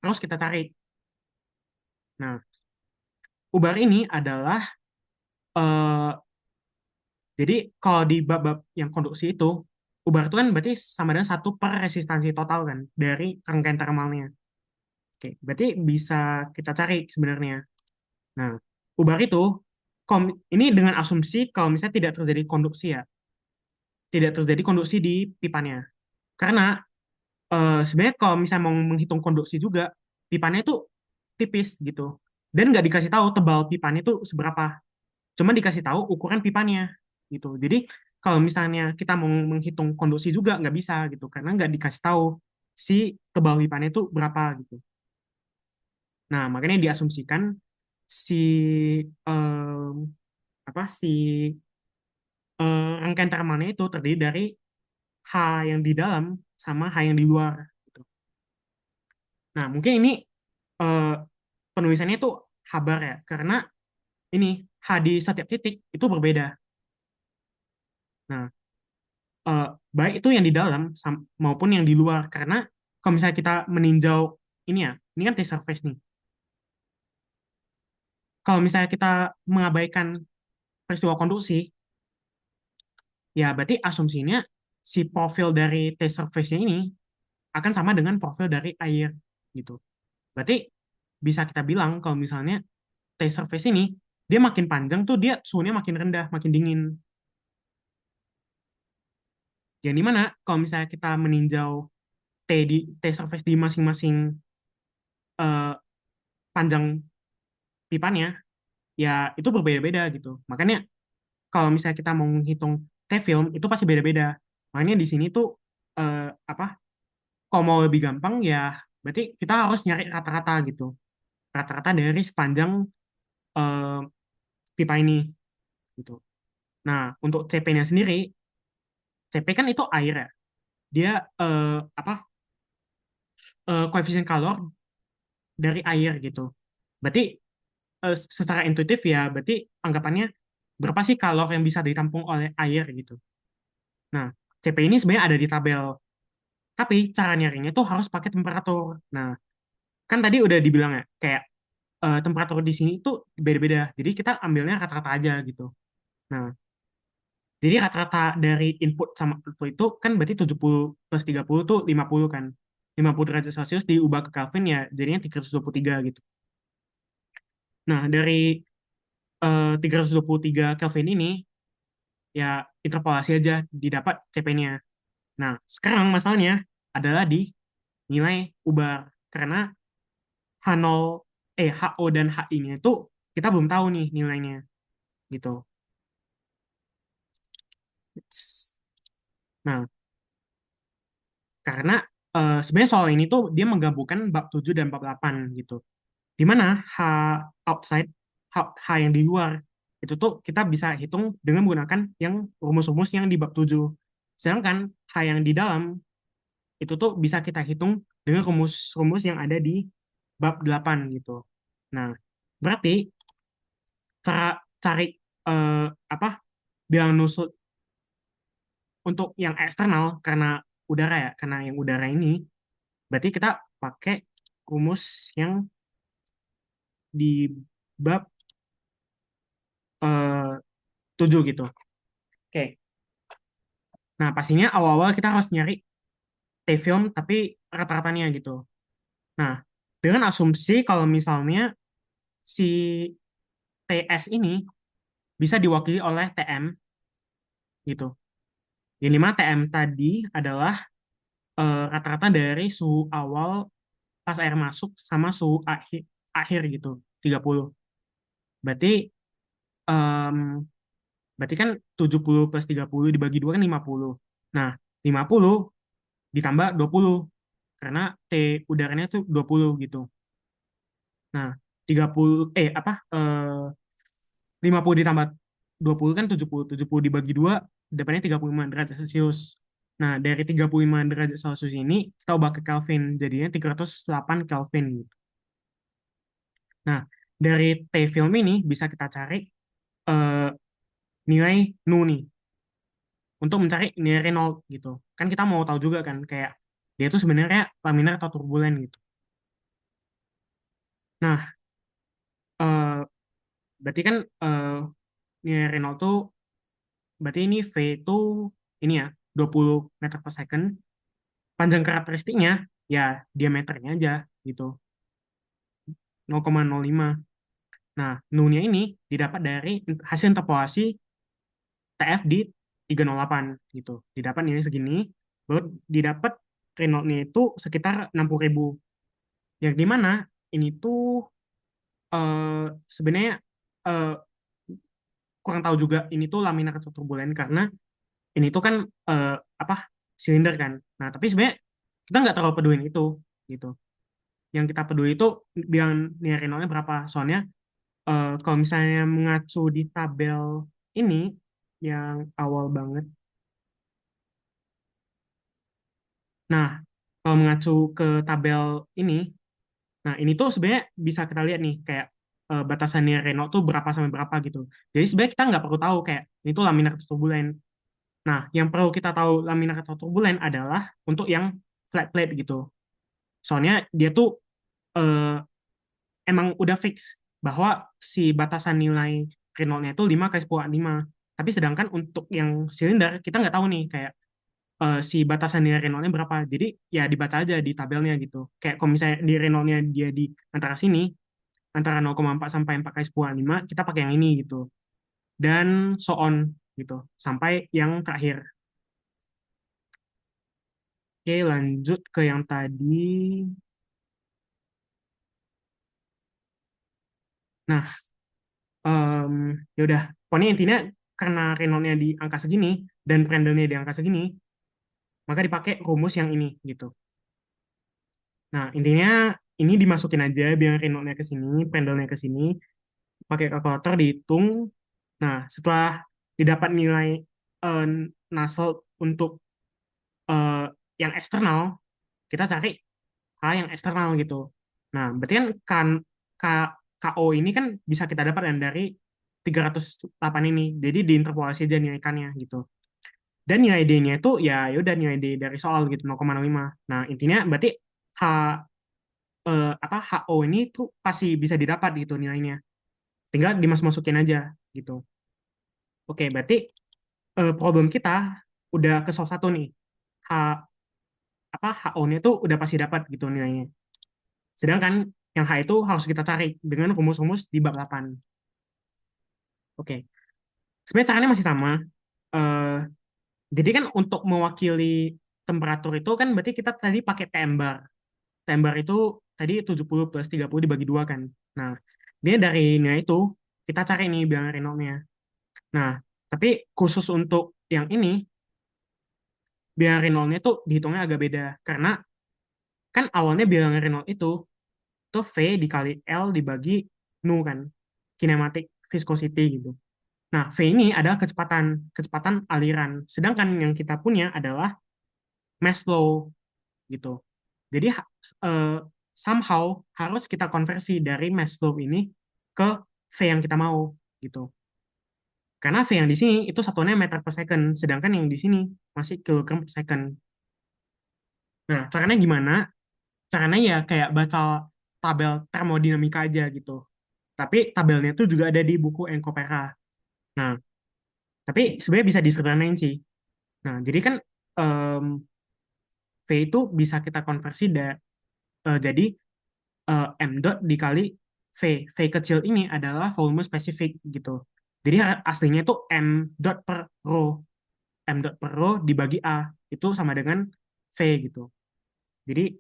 harus kita cari. Nah, ubar ini adalah eh, jadi kalau di bab-bab yang konduksi itu ubar itu kan berarti sama dengan 1 per resistansi total kan dari rangkaian termalnya. Oke, berarti bisa kita cari sebenarnya. Nah, ubar itu ini dengan asumsi kalau misalnya tidak terjadi konduksi ya. tidak terjadi konduksi di pipanya. Karena sebenarnya kalau misalnya mau menghitung konduksi juga, pipanya itu tipis gitu. Dan nggak dikasih tahu tebal pipanya itu seberapa. Cuma dikasih tahu ukuran pipanya gitu. Jadi kalau misalnya kita mau menghitung konduksi juga nggak bisa gitu, karena nggak dikasih tahu si tebal pipanya itu berapa gitu. Nah, makanya diasumsikan si em, apa si rangkaian thermalnya itu terdiri dari H yang di dalam sama H yang di luar gitu. Nah, mungkin ini eh, penulisannya itu Habar ya, karena ini H di setiap titik itu berbeda. Nah, eh, baik itu yang di dalam maupun yang di luar, karena kalau misalnya kita meninjau ini ya, ini kan T-surface nih. Kalau misalnya kita mengabaikan peristiwa konduksi, ya berarti asumsinya si profil dari T-surface-nya ini akan sama dengan profil dari air gitu. Berarti bisa kita bilang kalau misalnya T-surface ini dia makin panjang tuh dia suhunya makin rendah, makin dingin. Yang dimana kalau misalnya kita meninjau T-surface di masing-masing eh, panjang pipanya, ya itu berbeda-beda gitu. Makanya kalau misalnya kita mau menghitung T-film itu pasti beda-beda. Makanya di sini tuh eh, apa? Kalau mau lebih gampang ya berarti kita harus nyari rata-rata gitu. Rata-rata dari sepanjang eh, pipa ini gitu. Nah, untuk CP-nya sendiri, CP kan itu air ya. Dia apa? Koefisien kalor dari air gitu. Berarti secara intuitif ya berarti anggapannya berapa sih kalor yang bisa ditampung oleh air gitu. Nah, CP ini sebenarnya ada di tabel. Tapi cara nyarinya tuh harus pakai temperatur. Nah, kan tadi udah dibilang ya, kayak temperatur di sini tuh beda-beda. Jadi kita ambilnya rata-rata aja gitu. Nah, jadi rata-rata dari input sama output itu kan berarti 70 plus 30 tuh 50 kan. 50 derajat Celcius diubah ke Kelvin ya jadinya 323 gitu. Nah, dari 323 Kelvin ini ya interpolasi aja didapat CP-nya. Nah, sekarang masalahnya adalah di nilai ubar. Karena H0, HO dan HI-nya itu kita belum tahu nih nilainya gitu. Nah, karena sebenarnya soal ini tuh dia menggabungkan bab 7 dan bab 8 gitu. Di mana H outside, H yang di luar itu tuh kita bisa hitung dengan menggunakan yang rumus-rumus yang di bab 7. Sedangkan H yang di dalam itu tuh bisa kita hitung dengan rumus-rumus yang ada di bab 8 gitu. Nah, berarti cara cari apa bilang nusuk untuk yang eksternal karena udara ya, karena yang udara ini berarti kita pakai rumus yang di bab 7 gitu. Oke. Nah, pastinya awal-awal kita harus nyari T-film tapi rata-ratanya gitu. Nah, dengan asumsi kalau misalnya si TS ini bisa diwakili oleh TM gitu. Yang dimana TM tadi adalah rata-rata dari suhu awal pas air masuk sama suhu akhir, akhir gitu, 30. Berarti em, berarti kan 70 plus 30 dibagi 2 kan 50. Nah, 50 ditambah 20 karena T udaranya tuh 20 gitu. Nah, 30 50 ditambah 20 kan 70. 70 dibagi 2 dapatnya 35 derajat Celcius. Nah, dari 35 derajat Celcius ini kita ubah ke Kelvin, jadinya 308 Kelvin gitu. Nah, dari T-film ini bisa kita cari eh, nilai nu nih untuk mencari nilai Reynolds gitu. Kan kita mau tahu juga kan kayak dia itu sebenarnya laminar atau turbulen gitu. Nah, eh, berarti kan nilai Reynolds tuh berarti ini V itu ini ya 20 meter per second. Panjang karakteristiknya ya diameternya aja gitu 0,05. Nah, nu-nya ini didapat dari hasil interpolasi TF di 308 gitu. Didapat nilai segini, baru didapat Renault-nya itu sekitar 60.000. Yang dimana ini tuh sebenarnya eh, kurang tahu juga ini tuh laminar atau turbulen karena ini tuh kan eh, apa silinder kan. Nah, tapi sebenarnya kita nggak terlalu peduliin itu gitu. Yang kita peduli itu bilang nilai Renault-nya berapa. Soalnya kalau misalnya mengacu di tabel ini yang awal banget. Nah, kalau mengacu ke tabel ini, nah ini tuh sebenarnya bisa kita lihat nih kayak batasannya Renault tuh berapa sampai berapa gitu. Jadi sebenarnya kita nggak perlu tahu kayak ini tuh laminar atau turbulen. Nah, yang perlu kita tahu laminar atau turbulen adalah untuk yang flat plate gitu. Soalnya dia tuh eh, emang udah fix bahwa si batasan nilai Renault-nya itu 5 kali 10 5. Tapi sedangkan untuk yang silinder kita nggak tahu nih kayak si batasan nilai Renault-nya berapa. Jadi ya dibaca aja di tabelnya gitu. Kayak kalau misalnya di Renault-nya dia di antara sini, antara 0,4 sampai 4 kali 10 5, kita pakai yang ini gitu. Dan so on gitu. Sampai yang terakhir. Oke, lanjut ke yang tadi. Nah, em, ya udah. Pokoknya intinya karena Renault-nya di angka segini dan Prandtl-nya di angka segini, maka dipakai rumus yang ini gitu. Nah, intinya ini dimasukin aja biar Renault-nya ke sini, Prandtl-nya ke sini, pakai kalkulator dihitung. Nah, setelah didapat nilai eh, Nusselt untuk eh, yang eksternal, kita cari H yang eksternal gitu. Nah, berarti K- KO ini kan bisa kita dapat kan dari 308 ini. Jadi diinterpolasi aja nilai K-nya gitu. Dan nilai D-nya itu ya udah nilai D dari soal gitu 0,05. Nah, intinya berarti H HO ini tuh pasti bisa didapat gitu nilainya. Tinggal dimasuk-masukin aja gitu. Oke, berarti problem kita udah ke soal satu nih. H HO-nya tuh udah pasti dapat gitu nilainya. Sedangkan yang H itu harus kita cari dengan rumus-rumus di bab 8. Oke. Sebenarnya caranya masih sama. Eh, jadi kan untuk mewakili temperatur itu kan berarti kita tadi pakai TM bar. TM bar itu tadi 70 plus 30 dibagi 2 kan. Nah, dia dari nilai itu kita cari nih bilangan Renault-nya. Nah, tapi khusus untuk yang ini, bilangan Renault-nya tuh dihitungnya agak beda. Karena kan awalnya bilangan Renault itu V dikali L dibagi nu kan. Kinematic viscosity gitu. Nah, V ini adalah kecepatan aliran. Sedangkan yang kita punya adalah mass flow gitu. Jadi eh, somehow harus kita konversi dari mass flow ini ke V yang kita mau gitu. Karena V yang di sini itu satuannya meter per second, sedangkan yang di sini masih kilogram per second. Nah, caranya gimana? Caranya ya kayak baca tabel termodinamika aja gitu. Tapi tabelnya itu juga ada di buku Encopera. Nah, tapi sebenarnya bisa disederhanain sih. Nah, jadi kan em, V itu bisa kita konversi jadi M dot dikali V. V kecil ini adalah volume spesifik gitu. Jadi aslinya itu M dot per rho. M dot per rho dibagi A. Itu sama dengan V gitu. Jadi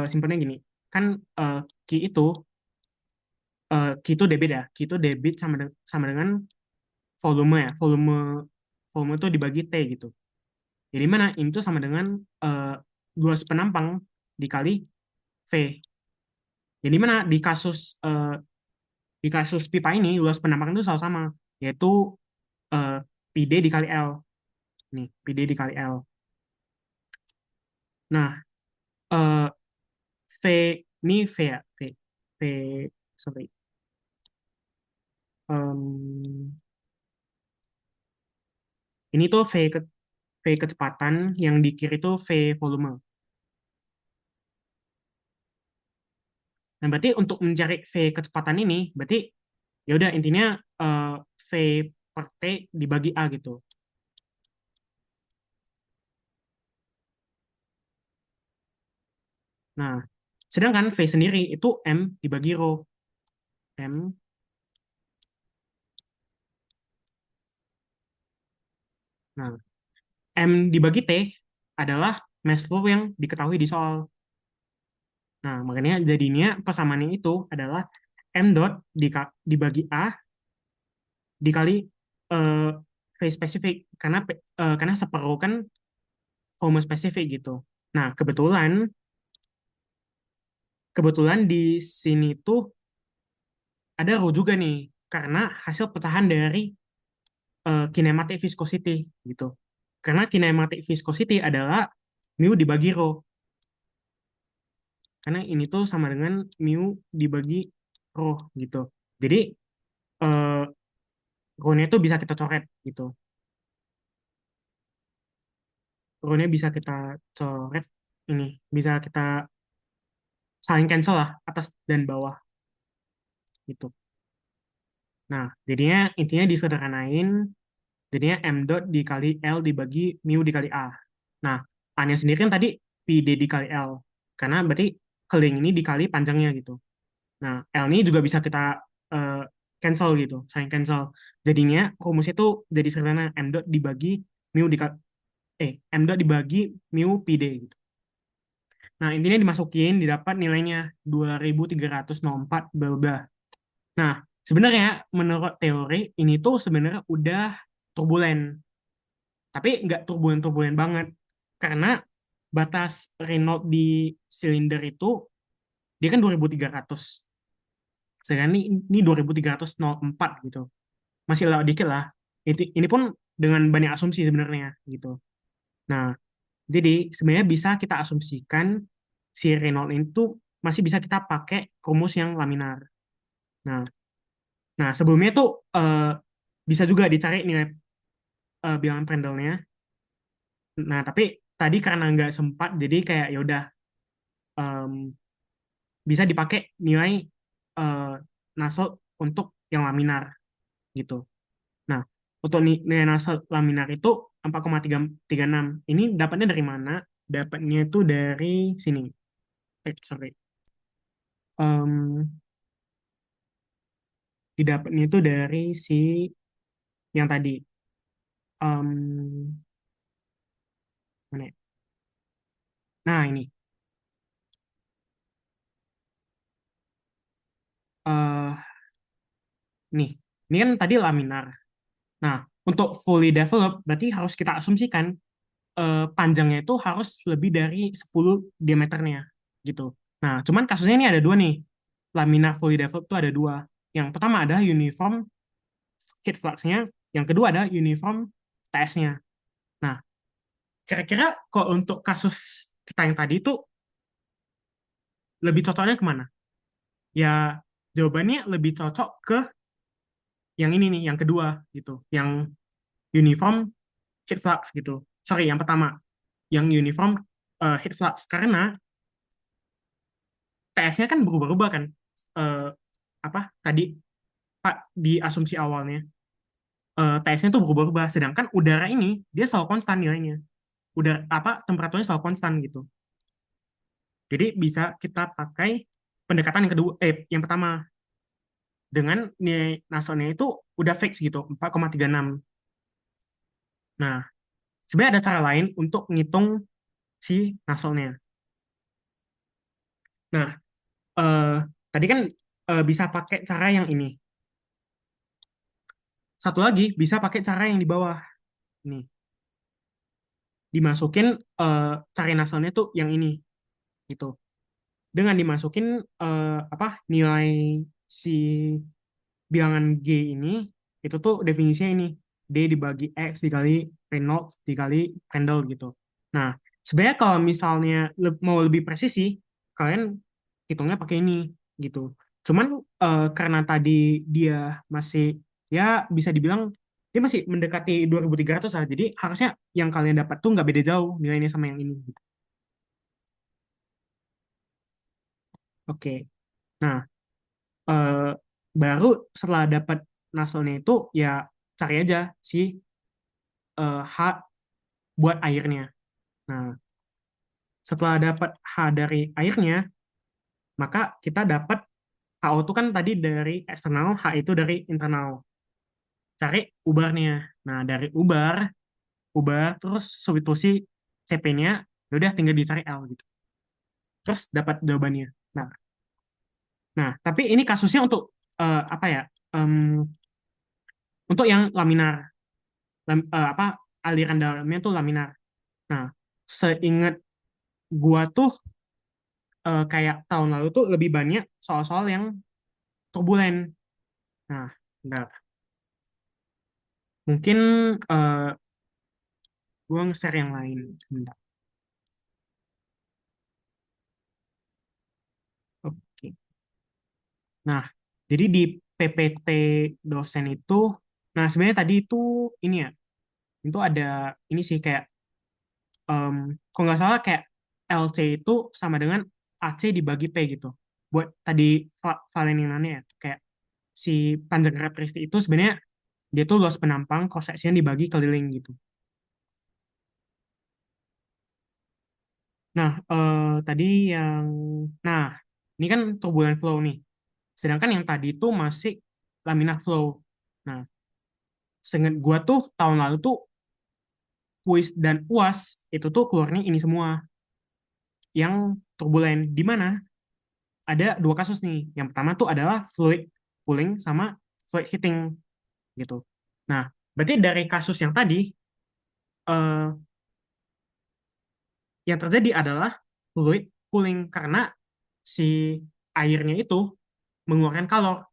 simpelnya gini. Kan Q itu Q itu debit ya. Q itu debit sama dengan volume ya. Volume itu dibagi T gitu. Jadi mana ini tuh sama dengan eh, luas penampang dikali V. Jadi mana di kasus pipa ini luas penampakan itu selalu sama, yaitu eh, PD dikali L. Nih, PD dikali L. Nah, eh, V ini V ya, V sorry. Em, ini tuh V kecepatan, yang di kiri itu V volume. Nah, berarti untuk mencari V kecepatan ini, berarti ya udah intinya V per T dibagi A gitu. Nah, sedangkan V sendiri itu M dibagi rho. M, Nah, M dibagi T adalah mass flow yang diketahui di soal. Nah, makanya jadinya persamaannya itu adalah M dot dibagi A dikali eh, phase spesifik karena separuh kan volume spesifik gitu. Nah, kebetulan kebetulan di sini tuh ada rho juga nih karena hasil pecahan dari kinematic viscosity gitu. Karena kinematic viscosity adalah mu dibagi rho. Karena ini tuh sama dengan mu dibagi rho gitu. Jadi eh, rho-nya tuh bisa kita coret gitu. Rho-nya bisa kita coret ini, bisa kita saling cancel lah atas dan bawah gitu. Nah, jadinya intinya disederhanain, jadinya M dot dikali L dibagi mu dikali A. Nah, A-nya sendiri kan tadi PD dikali L. Karena berarti keling ini dikali panjangnya gitu. Nah, L ini juga bisa kita eh, cancel gitu, saling cancel. Jadinya rumusnya itu jadi sederhana M dot dibagi mu dikali M dot dibagi mu PD gitu. Nah, intinya dimasukin didapat nilainya 2304 bla bla. Nah, sebenarnya menurut teori ini tuh sebenarnya udah turbulen, tapi nggak turbulen-turbulen banget karena batas Reynolds di silinder itu dia kan 2300. Sedangkan ini 2304 gitu. Masih lewat dikit lah. Ini pun dengan banyak asumsi sebenarnya gitu. Nah, jadi sebenarnya bisa kita asumsikan si Reynolds itu masih bisa kita pakai rumus yang laminar. Nah, sebelumnya tuh bisa juga dicari nilai bilangan Prendelnya. Nah, tapi tadi karena nggak sempat, jadi kayak ya udah em, bisa dipakai nilai eh, Nusselt untuk yang laminar gitu. Nah, untuk nilai Nusselt laminar itu 4,336. Ini dapatnya dari mana? Dapatnya itu dari sini. Sorry. Em, didapatnya itu dari si yang tadi. Em, mana ya? Nah, ini. eh nih, ini kan tadi laminar. Nah, untuk fully developed berarti harus kita asumsikan panjangnya itu harus lebih dari 10 diameternya gitu. Nah, cuman kasusnya ini ada dua nih. Laminar fully developed itu ada dua. Yang pertama adalah uniform heat flux-nya, yang kedua ada uniform TS-nya. Nah, kira-kira kalau untuk kasus kita yang tadi itu lebih cocoknya kemana? Ya, jawabannya lebih cocok ke yang ini nih, yang kedua gitu. Yang uniform heat flux gitu. Sorry, yang pertama. Yang uniform heat flux. Karena TS-nya kan berubah-ubah kan. Eh, apa tadi Pak di asumsi awalnya TS-nya tuh berubah-ubah. Sedangkan udara ini dia selalu konstan nilainya. Udara apa temperaturnya selalu konstan gitu. Jadi bisa kita pakai pendekatan yang kedua yang pertama dengan nilai nasalnya itu udah fix gitu 4,36. Nah, sebenarnya ada cara lain untuk ngitung si nasalnya. Nah, eh, tadi kan bisa pakai cara yang ini. Satu lagi bisa pakai cara yang di bawah. Nih, dimasukin cari nasalnya tuh yang ini gitu. Dengan dimasukin apa nilai si bilangan G ini itu tuh definisinya ini D dibagi X dikali Reynolds dikali Prandtl gitu. Nah, sebenarnya kalau misalnya mau lebih presisi, kalian hitungnya pakai ini gitu. Cuman karena tadi dia masih ya bisa dibilang dia masih mendekati 2300 lah. Jadi harusnya yang kalian dapat tuh nggak beda jauh nilainya sama yang ini. Gitu. Oke. Nah, eh, baru setelah dapat naselnya itu ya cari aja si H buat airnya. Nah, setelah dapat H dari airnya, maka kita dapat HO itu kan tadi dari eksternal, H itu dari internal. Cari ubarnya. Nah, dari ubar ubah, terus substitusi CP-nya, udah tinggal dicari L gitu. Terus dapat jawabannya. Nah, nah tapi ini kasusnya untuk apa ya? em, untuk yang laminar, apa aliran dalamnya tuh laminar. Nah, seingat gua tuh kayak tahun lalu tuh lebih banyak soal-soal yang turbulen. Nah, bentar. Mungkin gua nge-share yang lain. Bentar. Oke. Nah, jadi di PPT dosen itu, nah sebenarnya tadi itu ini ya, itu ada ini sih kayak, kalau nggak salah kayak LC itu sama dengan AC dibagi P gitu. Buat tadi Valeninannya ya, kayak si panjang karakteristik itu sebenarnya dia tuh luas penampang cross section dibagi keliling gitu. Nah, tadi yang, nah ini kan turbulent flow nih. Sedangkan yang tadi itu masih laminar flow. Nah, seingat gua tuh tahun lalu tuh kuis dan UAS itu tuh keluarnya ini semua yang turbulen, di mana ada dua kasus nih. Yang pertama tuh adalah fluid cooling sama fluid heating gitu. Nah, berarti dari kasus yang tadi, eh, yang terjadi adalah fluid cooling karena si airnya itu mengeluarkan kalor,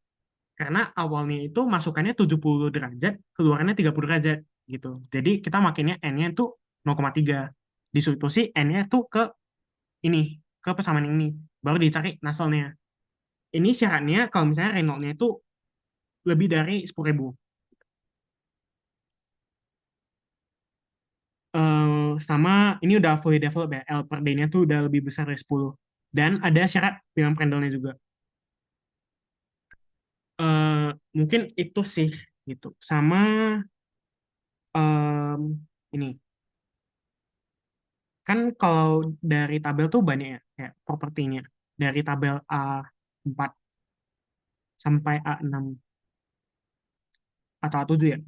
karena awalnya itu masukannya 70 derajat, keluarannya 30 derajat gitu. Jadi kita makinnya N-nya itu 0,3. Disubstitusi N-nya itu ke ini, ke persamaan ini. Baru dicari Nusseltnya. Ini syaratnya kalau misalnya Reynolds-nya itu lebih dari 10.000. Sama ini udah fully develop ya, L per D-nya tuh udah lebih besar dari 10. Dan ada syarat dengan Prandtl-nya juga. Eh, Mungkin itu sih gitu. Sama ini kan kalau dari tabel tuh banyak ya kayak propertinya. Dari tabel A4 sampai A6 atau A7 ya.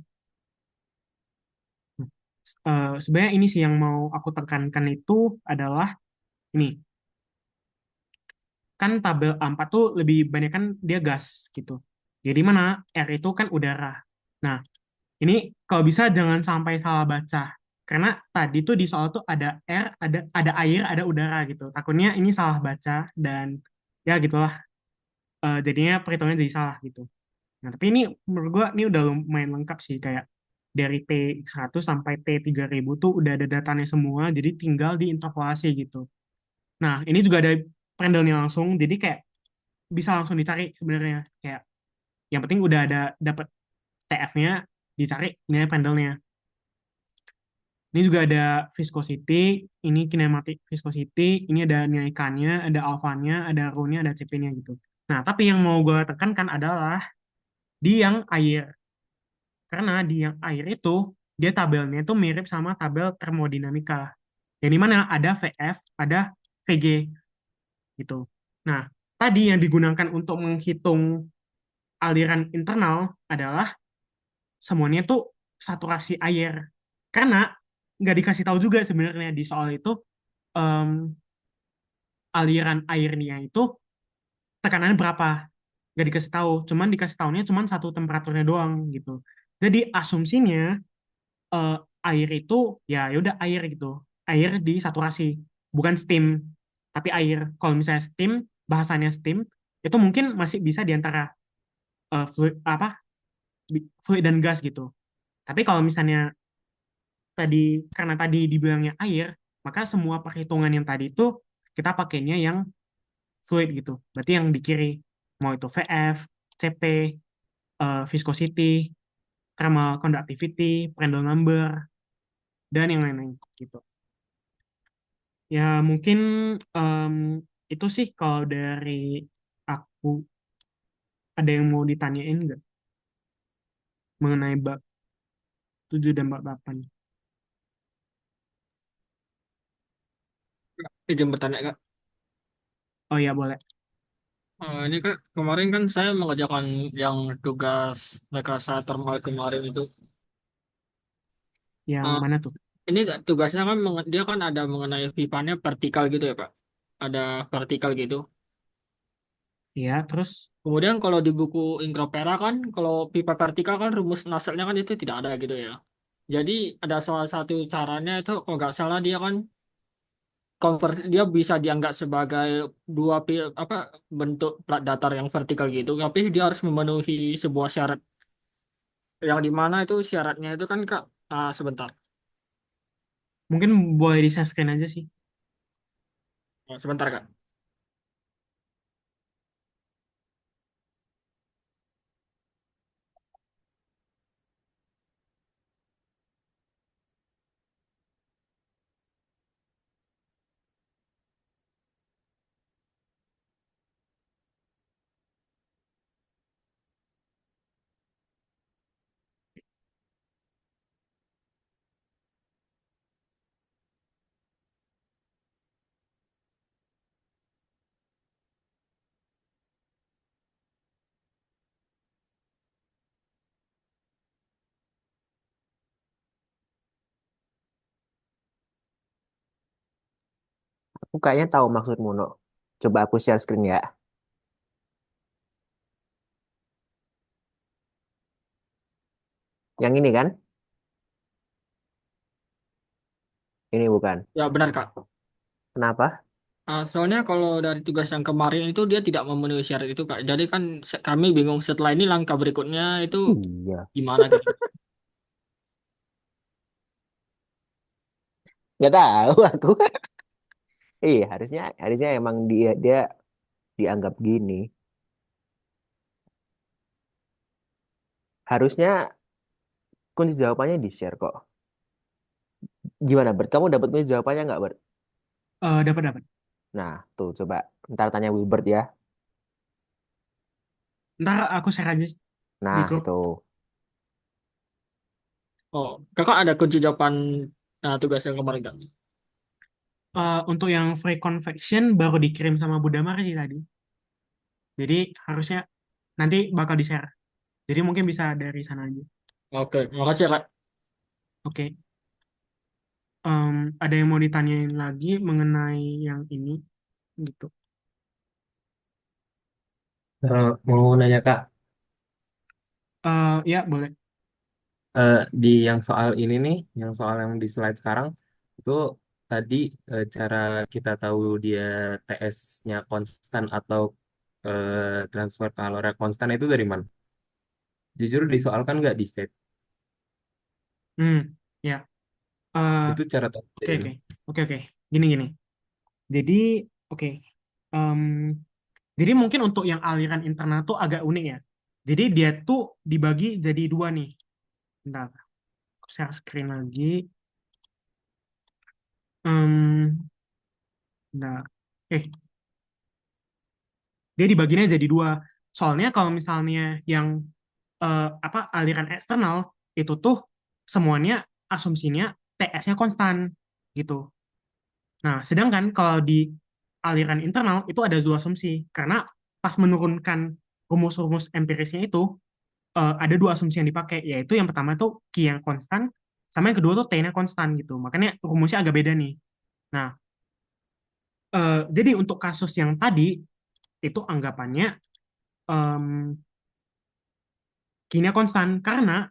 Sebenarnya ini sih yang mau aku tekankan itu adalah ini. Kan tabel A4 tuh lebih banyak kan dia gas gitu. Jadi mana R itu kan udara. Nah, ini kalau bisa jangan sampai salah baca. Karena tadi tuh di soal tuh ada R, ada air, ada udara gitu. Takutnya ini salah baca dan ya gitulah. Jadinya perhitungannya jadi salah gitu. Nah, tapi ini menurut gua ini udah lumayan lengkap sih kayak dari T100 sampai T3000 tuh udah ada datanya semua, jadi tinggal diinterpolasi gitu. Nah, ini juga ada Prandtl-nya langsung, jadi kayak bisa langsung dicari sebenarnya. Kayak yang penting udah ada dapat TF-nya, dicari nilai Prandtl-nya. Ini juga ada viscosity, ini kinematic viscosity, ini ada nilai K-nya, ada alfanya, ada rho-nya, ada Cp-nya gitu. Nah, tapi yang mau gue tekankan adalah di yang air. Karena di yang air itu, dia tabelnya itu mirip sama tabel termodinamika. Yang dimana ada VF, ada VG gitu. Nah, tadi yang digunakan untuk menghitung aliran internal adalah semuanya itu saturasi air. Karena nggak dikasih tahu juga sebenarnya di soal itu, em, aliran airnya itu tekanannya berapa. Nggak dikasih tahu, cuman dikasih tahunya cuman satu temperaturnya doang gitu. Jadi asumsinya eh, air itu ya udah air gitu. Air disaturasi, bukan steam, tapi air. Kalau misalnya steam, bahasanya steam, itu mungkin masih bisa di antara fluid apa fluid dan gas gitu. Tapi kalau misalnya tadi karena tadi dibilangnya air, maka semua perhitungan yang tadi itu kita pakainya yang fluid gitu. Berarti yang di kiri mau itu VF, CP, viscosity, thermal conductivity, Prandtl number, dan yang lain-lain gitu. Ya mungkin em, itu sih kalau dari aku. Ada yang mau ditanyain nggak mengenai bab 7 dan bab 8? Izin bertanya Kak. Oh ya boleh. Ini Kak, kemarin kan saya mengerjakan yang tugas rekayasa thermal kemarin itu. Yang Eh, mana tuh? ini tugasnya kan dia kan ada mengenai pipanya vertikal gitu ya Pak. Ada vertikal gitu. Ya, terus Kemudian kalau di buku Ingropera kan, kalau pipa vertikal kan rumus Nusseltnya kan itu tidak ada gitu ya. Jadi ada salah satu caranya itu kalau nggak salah dia kan konversi dia bisa dianggap sebagai apa bentuk plat datar yang vertikal gitu, tapi dia harus memenuhi sebuah syarat yang dimana itu syaratnya itu kan Kak, sebentar. mungkin boleh di-share screen aja sih. Sebentar Kak. Aku kayaknya tahu maksudmu, No. Coba aku share screen ya. Yang ini kan? Ini bukan. Ya benar Kak. Kenapa? Soalnya kalau dari tugas yang kemarin itu dia tidak memenuhi syarat itu Kak. Jadi kan kami bingung setelah ini langkah berikutnya itu Iya. gimana gitu. Nggak tahu aku. Iya, harusnya harusnya emang dia dia dianggap gini. Harusnya kunci jawabannya di-share kok. Gimana, Bert? Kamu dapat kunci jawabannya nggak, Bert? Dapat dapat. Nah, tuh coba. Ntar tanya Wilbert ya. Ntar aku share aja di Nah, grup. itu. Oh, Kakak ada kunci jawaban tugas yang kemarin Kak? Untuk yang free convection baru dikirim sama Bu Damar sih tadi. Jadi harusnya nanti bakal di-share. Jadi mungkin bisa dari sana aja. Oke, makasih ya Kak. Oke. Ada yang mau ditanyain lagi mengenai yang ini gitu. Mau nanya Kak, Ya boleh. di yang soal ini nih, yang soal yang di slide sekarang, itu tadi cara kita tahu dia TS-nya konstan atau transfer kalornya konstan itu dari mana? Jujur disoalkan nggak di state? Ya. Eh, Itu cara tahu oke dari oke mana? oke oke. Gini gini. Jadi oke. Em, jadi mungkin untuk yang aliran internal tuh agak unik ya. Jadi dia tuh dibagi jadi dua nih. Bentar. Aku share screen lagi. Bentar. Oke. Dia dibaginya jadi dua. Soalnya kalau misalnya yang apa aliran eksternal itu tuh semuanya asumsinya TS-nya konstan gitu. Nah, sedangkan kalau di aliran internal itu ada dua asumsi karena pas menurunkan rumus-rumus empirisnya itu ada dua asumsi yang dipakai, yaitu yang pertama itu Q yang konstan sama yang kedua tuh T-nya konstan gitu. Makanya rumusnya agak beda nih. Nah, jadi untuk kasus yang tadi itu anggapannya em, Q-nya konstan karena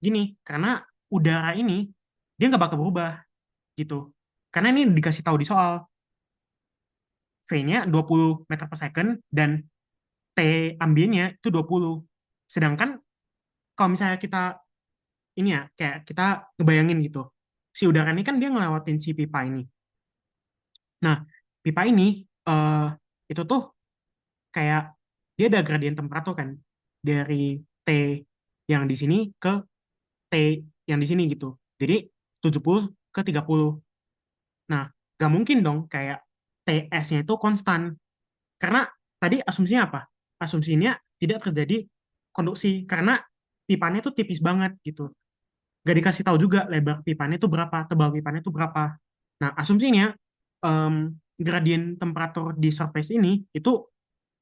gini, karena udara ini dia nggak bakal berubah gitu. Karena ini dikasih tahu di soal V-nya 20 meter per second dan T ambiennya itu 20. Sedangkan kalau misalnya kita ini ya, kayak kita ngebayangin gitu. Si udara ini kan dia ngelewatin si pipa ini. Nah, pipa ini eh itu tuh kayak dia ada gradien temperatur kan dari T yang di sini ke T yang di sini gitu. Jadi 70 ke 30. Nah, gak mungkin dong kayak TS-nya itu konstan. Karena tadi asumsinya apa? Asumsinya tidak terjadi konduksi karena pipanya itu tipis banget gitu. Gak dikasih tahu juga lebar pipanya itu berapa, tebal pipanya itu berapa. Nah, asumsinya em, gradien temperatur di surface ini itu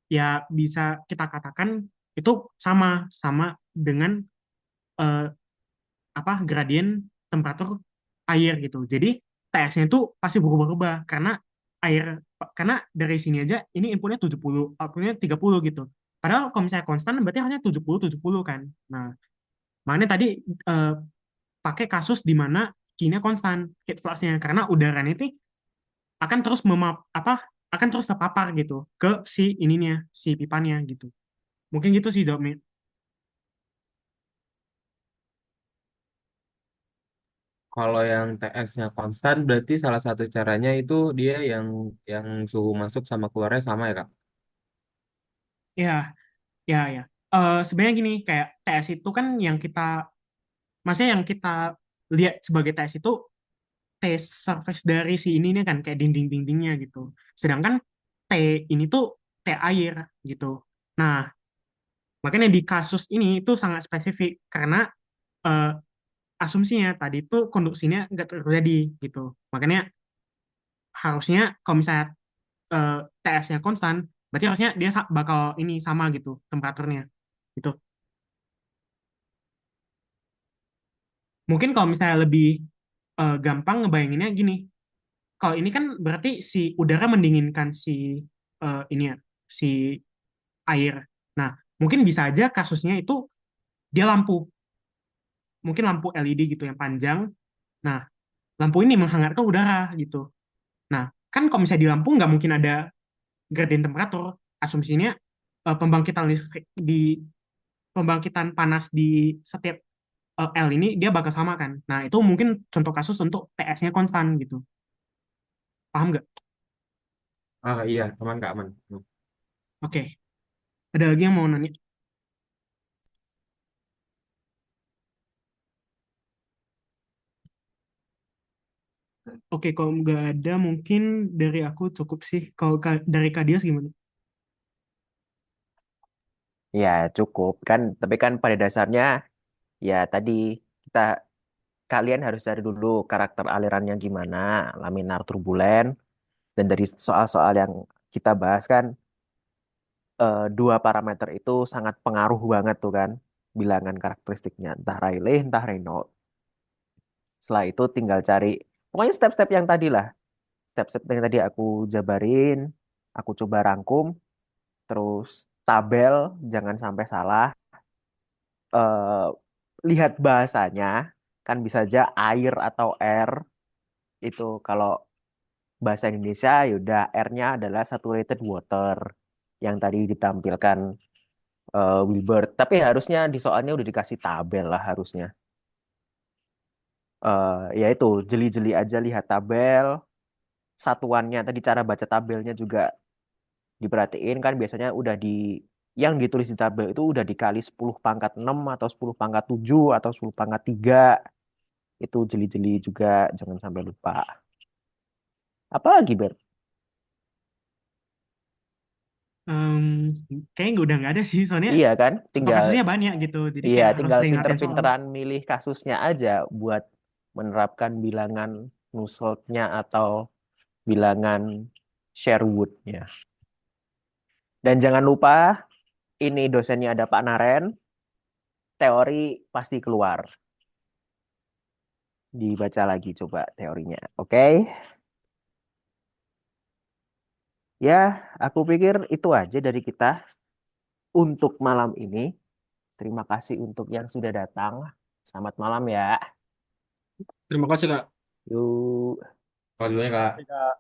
ya bisa kita katakan itu sama sama dengan eh, apa gradien temperatur air gitu. Jadi TS-nya itu pasti berubah-ubah air karena dari sini aja ini inputnya 70, outputnya 30 gitu. Padahal kalau misalnya konstan berarti harusnya 70 kan. Nah, makanya tadi eh, pakai kasus di mana Q-nya konstan, heat flux-nya karena udaranya itu akan terus akan terus terpapar gitu ke si pipanya gitu. Mungkin gitu sih, Dok. Kalau yang TS-nya konstan berarti salah satu caranya itu dia yang suhu masuk sama keluarnya sama ya Kak? Ya, ya, ya. Sebenarnya gini, kayak TS itu kan maksudnya yang kita lihat sebagai TS itu T surface dari si ini nih kan, kayak dinding-dindingnya gitu. Sedangkan T ini tuh T air gitu. Nah, makanya di kasus ini itu sangat spesifik karena eh, asumsinya tadi tuh konduksinya nggak terjadi gitu. Makanya harusnya kalau misalnya eh, TS-nya konstan, berarti harusnya dia bakal ini sama gitu temperaturnya gitu. Mungkin kalau misalnya lebih gampang ngebayanginnya gini, kalau ini kan berarti si udara mendinginkan ini ya, si air. Nah, mungkin bisa aja kasusnya itu dia mungkin lampu LED gitu yang panjang. Nah, lampu ini menghangatkan udara gitu. Nah, kan kalau misalnya di lampu nggak mungkin ada gradien temperatur. Asumsinya eh, pembangkitan listrik di pembangkitan panas di setiap L ini dia bakal sama kan. Nah, itu mungkin contoh kasus untuk TS-nya konstan gitu. Paham nggak? Ah iya, aman Kak, aman. Oke. Ada lagi yang mau nanya? Oke, kalau nggak ada mungkin dari aku cukup sih. Kalau dari Kadias gimana? Ya, cukup kan. Tapi kan pada dasarnya ya tadi kita kalian harus cari dulu karakter alirannya gimana, laminar turbulen, dan dari soal-soal yang kita bahas kan dua parameter itu sangat pengaruh banget tuh kan bilangan karakteristiknya entah Rayleigh entah Reynolds. Setelah itu tinggal cari pokoknya step-step yang tadi lah, step-step yang tadi aku jabarin, aku coba rangkum, terus tabel jangan sampai salah. eh, Lihat bahasanya kan bisa aja air atau air itu kalau bahasa Indonesia yaudah R-nya adalah saturated water yang tadi ditampilkan Wilbert. Tapi harusnya di soalnya udah dikasih tabel lah harusnya. Ya itu jeli-jeli aja lihat tabel satuannya tadi cara baca tabelnya juga diperhatiin kan biasanya udah yang ditulis di tabel itu udah dikali 10 pangkat 6 atau 10 pangkat 7 atau 10 pangkat 3 itu jeli-jeli juga jangan sampai lupa. Apalagi Ber? Em, Kayaknya udah nggak ada sih, soalnya Iya kan? contoh Tinggal kasusnya banyak gitu. Jadi iya kayak harus tinggal sering latihan soal. pinter-pinteran milih kasusnya aja buat menerapkan bilangan Nusselt-nya atau bilangan Sherwood-nya. Dan jangan lupa ini dosennya ada Pak Naren, teori pasti keluar. Dibaca lagi coba teorinya. Oke? Ya, aku pikir itu aja dari kita untuk malam ini. Terima kasih untuk yang sudah datang. Selamat malam ya. Terima kasih, Kak. Yuk. Kalau dulunya Kak. Kak.